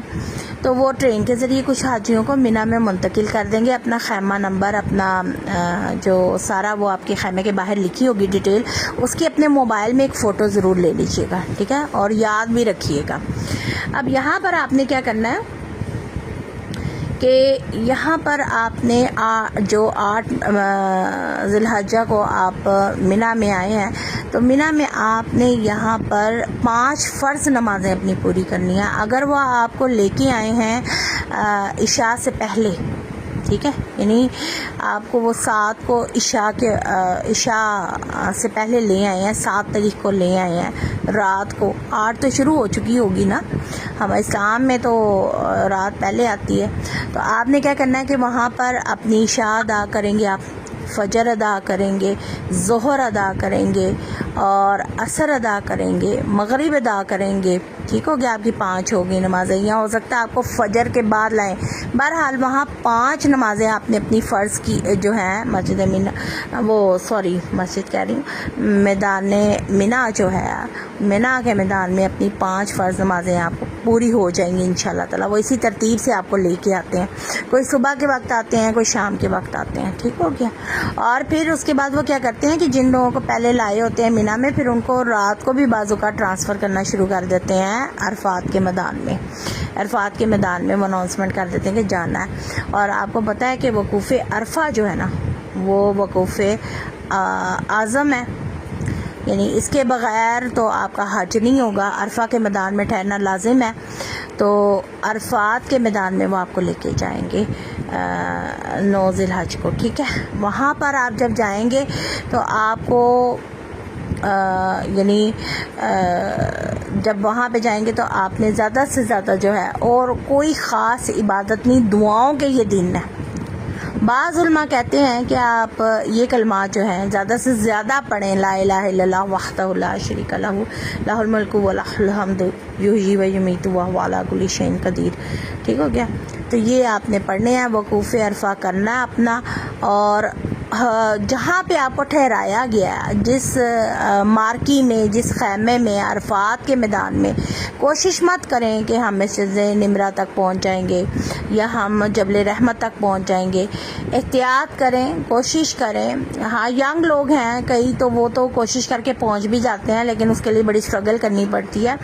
تو وہ ٹرین کے ذریعے کچھ حاجیوں کو منی میں منتقل کر دیں گے. اپنا خیمہ نمبر، اپنا جو سارا وہ آپ کے خیمے کے باہر لکھی ہوگی ڈیٹیل، اس کی اپنے موبائل میں ایک فوٹو ضرور لے لیجیے گا. ٹھیک ہے. اور یاد بھی رکھیے گا. اب یہاں پر آپ نے کیا کرنا ہے کہ یہاں پر آپ نے جو 8 ذی الحجہ کو آپ منا میں آئے ہیں تو منا میں آپ نے یہاں پر 5 فرض نمازیں اپنی پوری کرنی ہیں. اگر وہ آپ کو لے کے آئے ہیں عشاء سے پہلے، ٹھیک ہے، یعنی آپ کو وہ 7 کو عشاء سے پہلے لے آئے ہیں، 7 تاریخ کو لے آئے ہیں رات کو. 8 تو شروع ہو چکی ہوگی نا، ہم اسلام میں تو رات پہلے آتی ہے. تو آپ نے کیا کرنا ہے کہ وہاں پر اپنی عشاء ادا کریں گے، آپ فجر ادا کریں گے، ظہر ادا کریں گے اور عصر ادا کریں گے، مغرب ادا کریں گے. ٹھیک ہو گیا، آپ کی 5 ہوگی نمازیں. یا ہو سکتا ہے آپ کو فجر کے بعد لائیں. بہرحال وہاں 5 نمازیں آپ نے اپنی فرض کی جو ہیں مسجد کہہ رہی ہوں، میدان منا جو ہے، منا کے میدان میں اپنی 5 فرض نمازیں آپ کو پوری ہو جائیں گی انشاءاللہ تعالیٰ. وہ اسی ترتیب سے آپ کو لے کے آتے ہیں، کوئی صبح کے وقت آتے ہیں، کوئی شام کے وقت آتے ہیں. ٹھیک ہو گیا. اور پھر اس کے بعد وہ کیا کرتے ہیں کہ جن لوگوں کو پہلے لائے ہوتے ہیں منا میں، پھر ان کو رات کو بھی بعض اوقات ٹرانسفر کرنا شروع کر دیتے ہیں عرفات کے میدان میں. عرفات کے میدان میں وہ اناؤنسمنٹ کر دیتے ہیں کہ جانا ہے. اور آپ کو پتہ ہے کہ وقوف عرفہ جو ہے نا وہ وقوف اعظم ہے، یعنی اس کے بغیر تو آپ کا حج نہیں ہوگا. عرفہ کے میدان میں ٹھہرنا لازم ہے. تو عرفات کے میدان میں وہ آپ کو لے کے جائیں گے 9 ذی الحجہ کو. ٹھیک ہے. وہاں پر آپ جب جائیں گے تو آپ کو یعنی جب وہاں پہ جائیں گے تو آپ نے زیادہ سے زیادہ جو ہے، اور کوئی خاص عبادت نہیں، دعاؤں کے یہ دن ہے. بعض علماء کہتے ہیں کہ آپ یہ کلمات جو ہیں زیادہ سے زیادہ پڑھیں، لا الہ الا اللہ وحدہ لا شریک لہ لہ الملک ولہ الحمد یحیی و یمیت وہو علی کل شیء قدیر. ٹھیک ہو گیا. تو یہ آپ نے پڑھنے ہیں، وقوف عرفہ کرنا ہے اپنا. اور جہاں پہ آپ کو ٹھہرایا گیا ہے، جس مارکی میں، جس خیمے میں، عرفات کے میدان میں، کوشش مت کریں کہ ہم مسجد نمرہ تک پہنچ جائیں گے یا ہم جبل رحمت تک پہنچ جائیں گے. احتیاط کریں، کوشش کریں. ہاں ینگ لوگ ہیں کئی تو وہ تو کوشش کر کے پہنچ بھی جاتے ہیں، لیکن اس کے لیے بڑی اسٹرگل کرنی پڑتی ہے.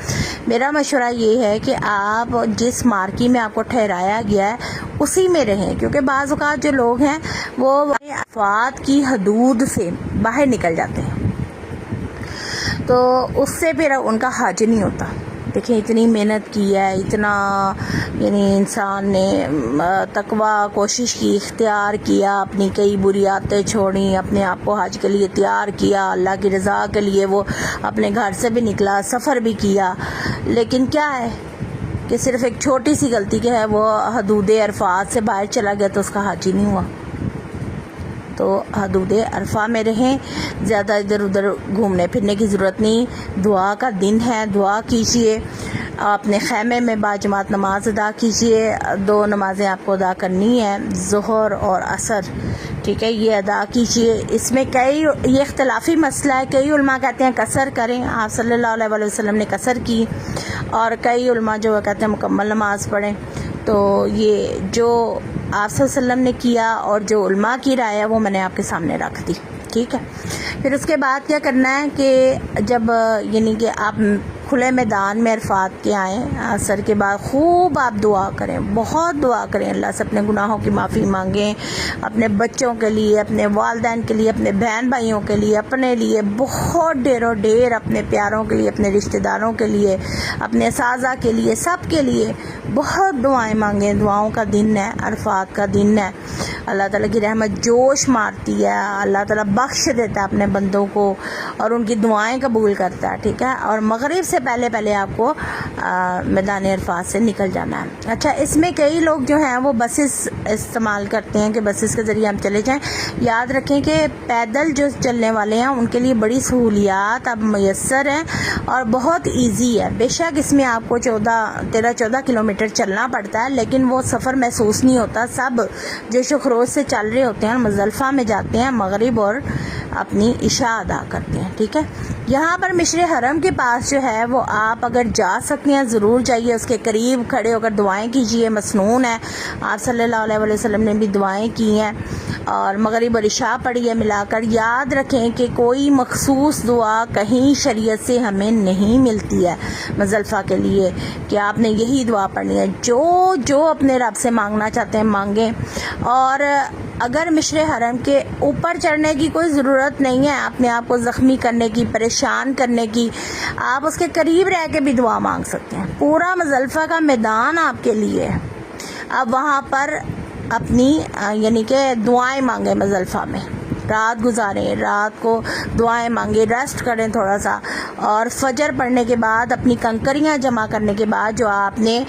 میرا مشورہ یہ ہے کہ آپ جس مارکی میں آپ کو ٹھہرایا گیا ہے اسی میں رہیں، کیونکہ بعض اوقات جو لوگ ہیں وہ عرفات کی حدود سے باہر نکل جاتے ہیں، تو اس سے پھر ان کا حج نہیں ہوتا. دیکھیں اتنی محنت کی ہے، اتنا یعنی انسان نے تقوی کوشش کی، اختیار کیا، اپنی کئی بری عادتیں چھوڑیں، اپنے آپ کو حج کے لیے تیار کیا، اللہ کی رضا کے لیے وہ اپنے گھر سے بھی نکلا، سفر بھی کیا. لیکن کیا ہے کہ صرف ایک چھوٹی سی غلطی کہ ہے وہ حدود عرفات سے باہر چلا گیا تو اس کا حج ہی نہیں ہوا. تو حدود عرفہ میں رہیں، زیادہ ادھر ادھر گھومنے پھرنے کی ضرورت نہیں. دعا کا دن ہے، دعا کیجئے، اپنے خیمے میں باجماعت نماز ادا کیجئے. 2 نمازیں آپ کو ادا کرنی ہیں، ظہر اور عصر. ٹھیک ہے، یہ ادا کیجئے. اس میں یہ اختلافی مسئلہ ہے. کئی علماء کہتے ہیں قصر کریں، آپ صلی اللہ علیہ وسلم نے قصر کی، اور کئی علماء جو کہتے ہیں مکمل نماز پڑھیں. تو یہ جو آپ صلی اللہ علیہ وسلم نے کیا اور جو علماء کی رائے ہے وہ میں نے آپ کے سامنے رکھ دی. ٹھیک ہے. پھر اس کے بعد کیا کرنا ہے کہ جب یعنی کہ آپ کھلے میدان میں عرفات کے آئیں، عصر کے بعد خوب آپ دعا کریں، بہت دعا کریں، اللہ سے اپنے گناہوں کی معافی مانگیں، اپنے بچوں کے لیے، اپنے والدین کے لیے، اپنے بہن بھائیوں کے لیے، اپنے لیے بہت ڈھیر و ڈھیر، اپنے پیاروں کے لیے، اپنے رشتہ داروں کے لیے، اپنے اساتذہ کے لیے، سب کے لیے بہت دعائیں مانگیں. دعاؤں کا دن ہے، عرفات کا دن ہے. اللہ تعالیٰ کی رحمت جوش مارتی ہے، اللہ تعالیٰ بخش دیتا ہے اپنے بندوں کو اور ان کی دعائیں قبول کرتا ہے. ٹھیک ہے. اور مغرب سے پہلے آپ کو میدان عرفات سے نکل جانا ہے. اچھا، اس میں کئی لوگ جو ہیں وہ بسز استعمال کرتے ہیں کہ بسز کے ذریعے ہم چلے جائیں. یاد رکھیں کہ پیدل جو چلنے والے ہیں ان کے لیے بڑی سہولیات اب میسر ہیں اور بہت ایزی ہے. بے شک اس میں آپ کو 13-14 کلومیٹر چلنا پڑتا ہے، لیکن وہ سفر محسوس نہیں ہوتا. سب جوش و خروش سے چل رہے ہوتے ہیں، مزدلفہ میں جاتے ہیں مغرب اور اپنی عشاء ادا کرتے ہیں. ٹھیک ہے. یہاں پر مشر حرم کے پاس جو ہے وہ آپ اگر جا سکتے ہیں ضرور جائیے, اس کے قریب کھڑے ہو کر دعائیں کیجیے. مسنون ہے, آپ صلی اللہ علیہ وسلم نے بھی دعائیں کی ہیں, اور مغرب اور عشاء پڑھی ہے ملا کر. یاد رکھیں کہ کوئی مخصوص دعا کہیں شریعت سے ہمیں نہیں ملتی ہے مزدلفہ کے لیے کہ آپ نے یہی دعا پڑھنی ہے. جو اپنے رب سے مانگنا چاہتے ہیں مانگیں. اور اگر مشر حرم کے اوپر چڑھنے کی کوئی ضرورت نہیں ہے اپنے آپ کو زخمی کرنے کی, پریشان کرنے کی, آپ اس کے قریب رہ کے بھی دعا مانگ سکتے ہیں. پورا مزدلفہ کا میدان آپ کے لیے ہے. اب وہاں پر اپنی یعنی کہ دعائیں مانگیں, مزدلفہ میں رات گزاریں, رات کو دعائیں مانگیں, ریسٹ کریں تھوڑا سا, اور فجر پڑھنے کے بعد اپنی کنکریاں جمع کرنے کے بعد جو آپ نے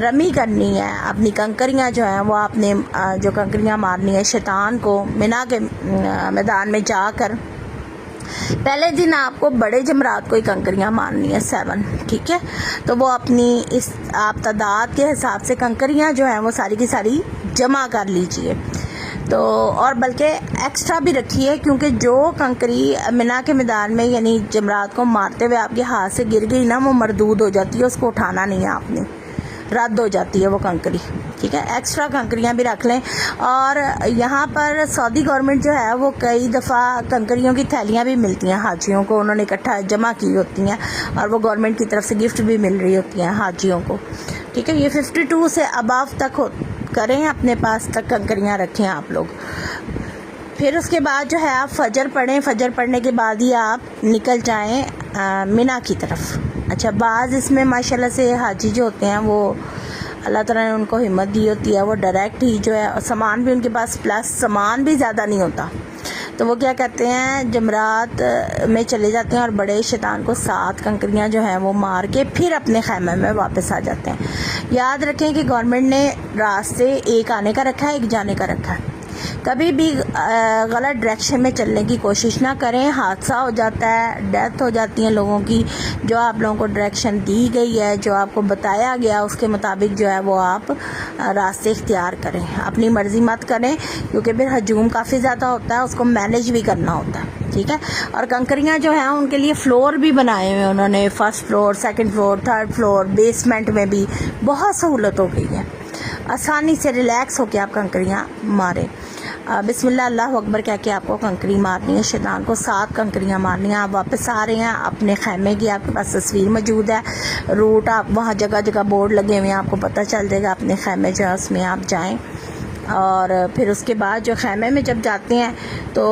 رمی کرنی ہے, اپنی کنکریاں جو ہیں وہ آپ نے جو کنکریاں مارنی ہے شیطان کو منی کے میدان میں جا کر, پہلے دن آپ کو بڑے جمرات کو ہی کنکریاں مارنی ہے 7. ٹھیک ہے. تو وہ اپنی اس آپ تعداد کے حساب سے کنکریاں جو ہیں وہ ساری کی ساری جمع کر لیجئے. تو اور بلکہ ایکسٹرا بھی رکھیے, کیونکہ جو کنکری منی کے میدان میں یعنی جمرات کو مارتے ہوئے آپ کے ہاتھ سے گر گئی نا, وہ مردود ہو جاتی ہے, اس کو اٹھانا نہیں ہے آپ نے, رد ہو جاتی ہے وہ کنکری. ٹھیک ہے. ایکسٹرا کنکریاں بھی رکھ لیں. اور یہاں پر سعودی گورنمنٹ جو ہے وہ کئی دفعہ کنکریوں کی تھیلیاں بھی ملتی ہیں حاجیوں کو, انہوں نے اکٹھا جمع کی ہوتی ہیں, اور وہ گورنمنٹ کی طرف سے گفٹ بھی مل رہی ہوتی ہیں حاجیوں کو. ٹھیک ہے. یہ 52 سے اباو تک کریں, اپنے پاس تک کنکریاں رکھیں آپ لوگ. پھر اس کے بعد جو ہے آپ فجر پڑھیں, فجر پڑھنے کے بعد ہی آپ نکل جائیں منی کی طرف. اچھا, بعض اس میں ماشاءاللہ سے حاجی جو ہوتے ہیں وہ اللہ تعالیٰ نے ان کو ہمت دی ہوتی ہے, وہ ڈائریکٹ ہی جو ہے, سامان بھی ان کے پاس پلس سامان بھی زیادہ نہیں ہوتا, تو وہ کیا کہتے ہیں جمرات میں چلے جاتے ہیں اور بڑے شیطان کو 7 کنکریاں جو ہیں وہ مار کے پھر اپنے خیمے میں واپس آ جاتے ہیں. یاد رکھیں کہ گورنمنٹ نے راستے ایک آنے کا رکھا ہے, ایک جانے کا رکھا ہے. کبھی بھی غلط ڈائریکشن میں چلنے کی کوشش نہ کریں, حادثہ ہو جاتا ہے, ڈیتھ ہو جاتی ہیں لوگوں کی. جو آپ لوگوں کو ڈائریکشن دی گئی ہے, جو آپ کو بتایا گیا اس کے مطابق جو ہے وہ آپ راستے اختیار کریں, اپنی مرضی مت کریں, کیونکہ پھر ہجوم کافی زیادہ ہوتا ہے, اس کو مینیج بھی کرنا ہوتا ہے. ٹھیک ہے. اور کنکریاں جو ہیں ان کے لیے فلور بھی بنائے ہوئے انہوں نے, 1st floor, 2nd floor, 3rd floor, basement میں بھی بہت سہولت ہو گئی ہے. آسانی سے ریلیکس ہو کے آپ کنکریاں ماریں. بسم اللہ اللہ اکبر کہہ کے آپ کو کنکری مارنی ہے, شیطان کو 7 کنکریاں مارنی ہیں. آپ واپس آ رہے ہیں اپنے خیمے کی, آپ کے پاس تصویر موجود ہے, روٹ آپ وہاں جگہ جگہ بورڈ لگے ہوئے ہیں, آپ کو پتہ چل جائے گا اپنے خیمے جو ہے اس میں آپ جائیں. اور پھر اس کے بعد جو خیمے میں جب جاتے ہیں تو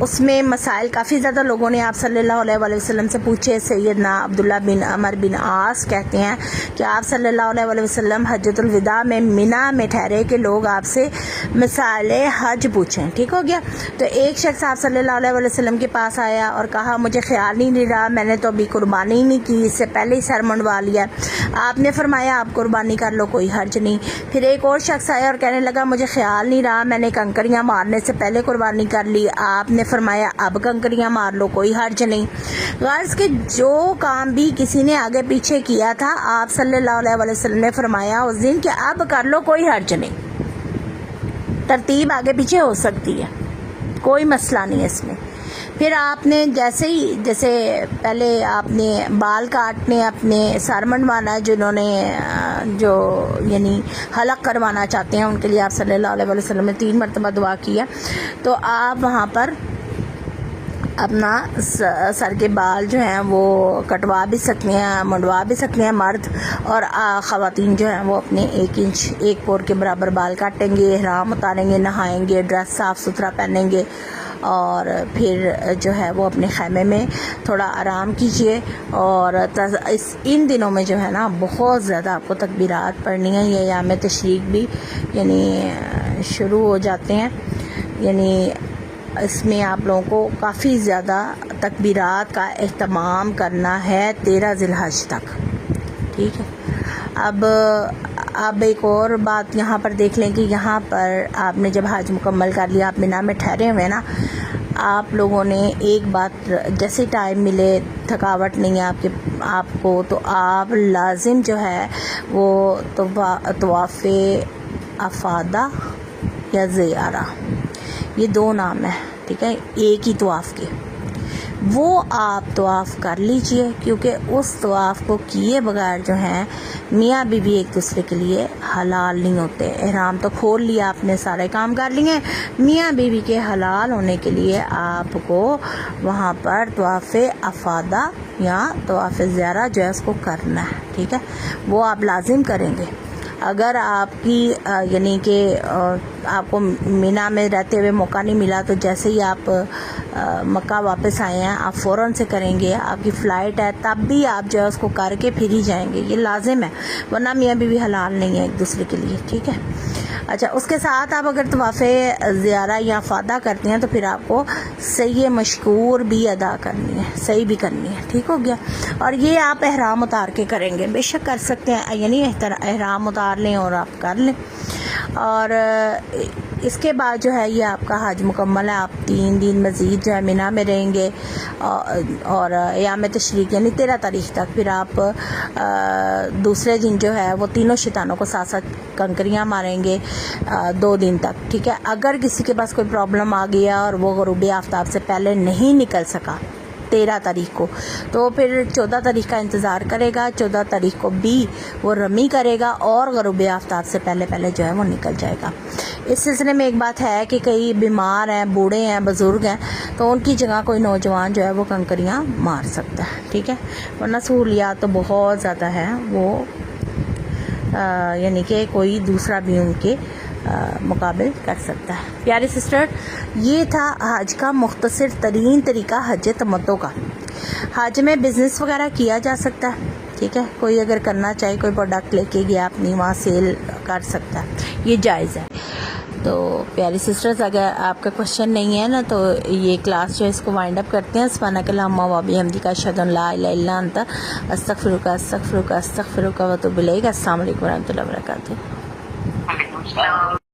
اس میں مسائل کافی زیادہ لوگوں نے آپ صلی اللہ علیہ وسلم سے پوچھے. سیدنا عبداللہ بن عمر بن عاص کہتے ہیں کہ آپ صلی اللہ علیہ وسلم حجۃ الوداع میں منی میں ٹھہرے کہ لوگ آپ سے مسائل حج پوچھیں. ٹھیک ہو گیا. تو ایک شخص آپ صلی اللہ علیہ وسلم کے پاس آیا اور کہا مجھے خیال ہی نہیں رہا, میں نے تو ابھی قربانی نہیں کی, اس سے پہلے ہی سر منڈوا لیا. آپ نے فرمایا آپ قربانی کر لو, کوئی حرج نہیں. پھر ایک اور شخص آیا اور کہنے لگا مجھے خیال نہیں رہا, میں نے کنکریاں مارنے سے پہلے قربانی کر لی. آپ نے فرمایا اب کنکریاں مار لو, کوئی حرج نہیں. غرض کہ جو کام بھی کسی نے آگے پیچھے کیا تھا آپ صلی اللہ علیہ وسلم نے فرمایا اس دن کہ اب کر لو, کوئی حرج نہیں. ترتیب آگے پیچھے ہو سکتی ہے, کوئی مسئلہ نہیں ہے اس میں. پھر آپ نے جیسے پہلے آپ نے بال کاٹنے, اپنے سر منڈوانا, جنہوں نے جو یعنی حلق کروانا چاہتے ہیں ان کے لیے آپ صلی اللہ علیہ وسلم نے 3 مرتبہ دعا کی ہے. تو آپ وہاں پر اپنا سر کے بال جو ہیں وہ کٹوا بھی سکتے ہیں, منڈوا بھی سکتے ہیں مرد, اور خواتین جو ہیں وہ اپنے 1 انچ 1 پور کے برابر بال کاٹیں گے, احرام اتاریں گے, نہائیں گے, ڈریس صاف ستھرا پہنیں گے, اور پھر جو ہے وہ اپنے خیمے میں تھوڑا آرام کیجئے. اور ان دنوں میں جو ہے نا بہت زیادہ آپ کو تکبیرات پڑھنی ہیں. یہ ایام تشریق بھی یعنی شروع ہو جاتے ہیں, یعنی اس میں آپ لوگوں کو کافی زیادہ تکبیرات کا اہتمام کرنا ہے 13 ذی الحج تک. ٹھیک ہے. اب ایک اور بات یہاں پر دیکھ لیں کہ یہاں پر آپ نے جب حج مکمل کر لیا, آپ منی میں ٹھہرے ہوئے نا, آپ لوگوں نے ایک بات, جیسے ٹائم ملے, تھکاوٹ نہیں ہے آپ کو, تو آپ لازم جو ہے وہ طواف افادہ یا زیارہ, یہ 2 نام ہیں, ٹھیک ہے، ایک ہی طواف کے، وہ آپ طواف کر لیجئے، کیونکہ اس طواف کو کیے بغیر جو ہیں میاں بیوی ایک دوسرے کے لیے حلال نہیں ہوتے۔ احرام تو کھول لیا آپ نے، سارے کام کر لیے، میاں بیوی کے حلال ہونے کے لیے آپ کو وہاں پر طواف افاضہ یا طواف زیارہ جو ہے اس کو کرنا ہے، ٹھیک ہے، وہ آپ لازم کریں گے۔ اگر آپ کی یعنی کہ آپ کو مینا میں رہتے ہوئے موقع نہیں ملا تو جیسے ہی آپ مکہ واپس آئے ہیں آپ فوراً سے کریں گے، آپ کی فلائٹ ہے تب بھی آپ جو ہے اس کو کر کے پھر ہی جائیں گے، یہ لازم ہے، ورنہ میاں بیوی حلال نہیں ہے ایک دوسرے کے لیے، ٹھیک ہے۔ اچھا، اس کے ساتھ آپ اگر طواف زیارہ یا افاضہ کرتے ہیں تو پھر آپ کو سعی مشکور بھی ادا کرنی ہے، صحیح بھی کرنی ہے، ٹھیک ہو گیا۔ اور یہ آپ احرام اتار کے کریں گے، بے شک کر سکتے ہیں، یعنی احرام اتار لیں اور آپ کر لیں، اور اس کے بعد جو ہے یہ آپ کا حج مکمل ہے۔ آپ 3 دن مزید جو ہے مینا میں رہیں گے، اور ایام تشریق یعنی 13 تاریخ تک، پھر آپ دوسرے دن جو ہے وہ تینوں شیطانوں کو ساتھ ساتھ کنکریاں ماریں گے 2 دن تک، ٹھیک ہے۔ اگر کسی کے پاس کوئی پرابلم آ گیا اور وہ غروب آفتاب سے پہلے نہیں نکل سکا 13 تاریخ کو، تو پھر 14 تاریخ کا انتظار کرے گا، 14 تاریخ کو بھی وہ رمی کرے گا اور غروب آفتاب سے پہلے جو ہے وہ نکل جائے گا۔ اس سلسلے میں ایک بات ہے کہ کئی بیمار ہیں، بوڑھے ہیں، بزرگ ہیں، تو ان کی جگہ کوئی نوجوان جو ہے وہ کنکریاں مار سکتا ہے، ٹھیک ہے، ورنہ سہولیات تو بہت زیادہ ہے، وہ یعنی کہ کوئی دوسرا بھی ان کے مقابل کر سکتا ہے۔ پیاری سسٹر، یہ تھا حج کا مختصر ترین طریقہ حج تمتع کا۔ حج میں بزنس وغیرہ کیا جا سکتا ہے، ٹھیک ہے، کوئی اگر کرنا چاہے، کوئی پروڈکٹ لے کے گیا اپنی وہاں سیل کر سکتا ہے، یہ جائز ہے۔ تو پیاری سسٹرز، اگر آپ کا کوشچن نہیں ہے نا تو یہ کلاس جو ہے اس کو وائنڈ اپ کرتے ہیں۔ سبحانک اللہم و بحمدک، اشہد ان لا الہ الا انت، استغفرک استغفرک استغفرک و اتوب الیک۔ السلام علیکم و رحمۃ اللہ وبرکاتہ۔ وعلیکم السلام۔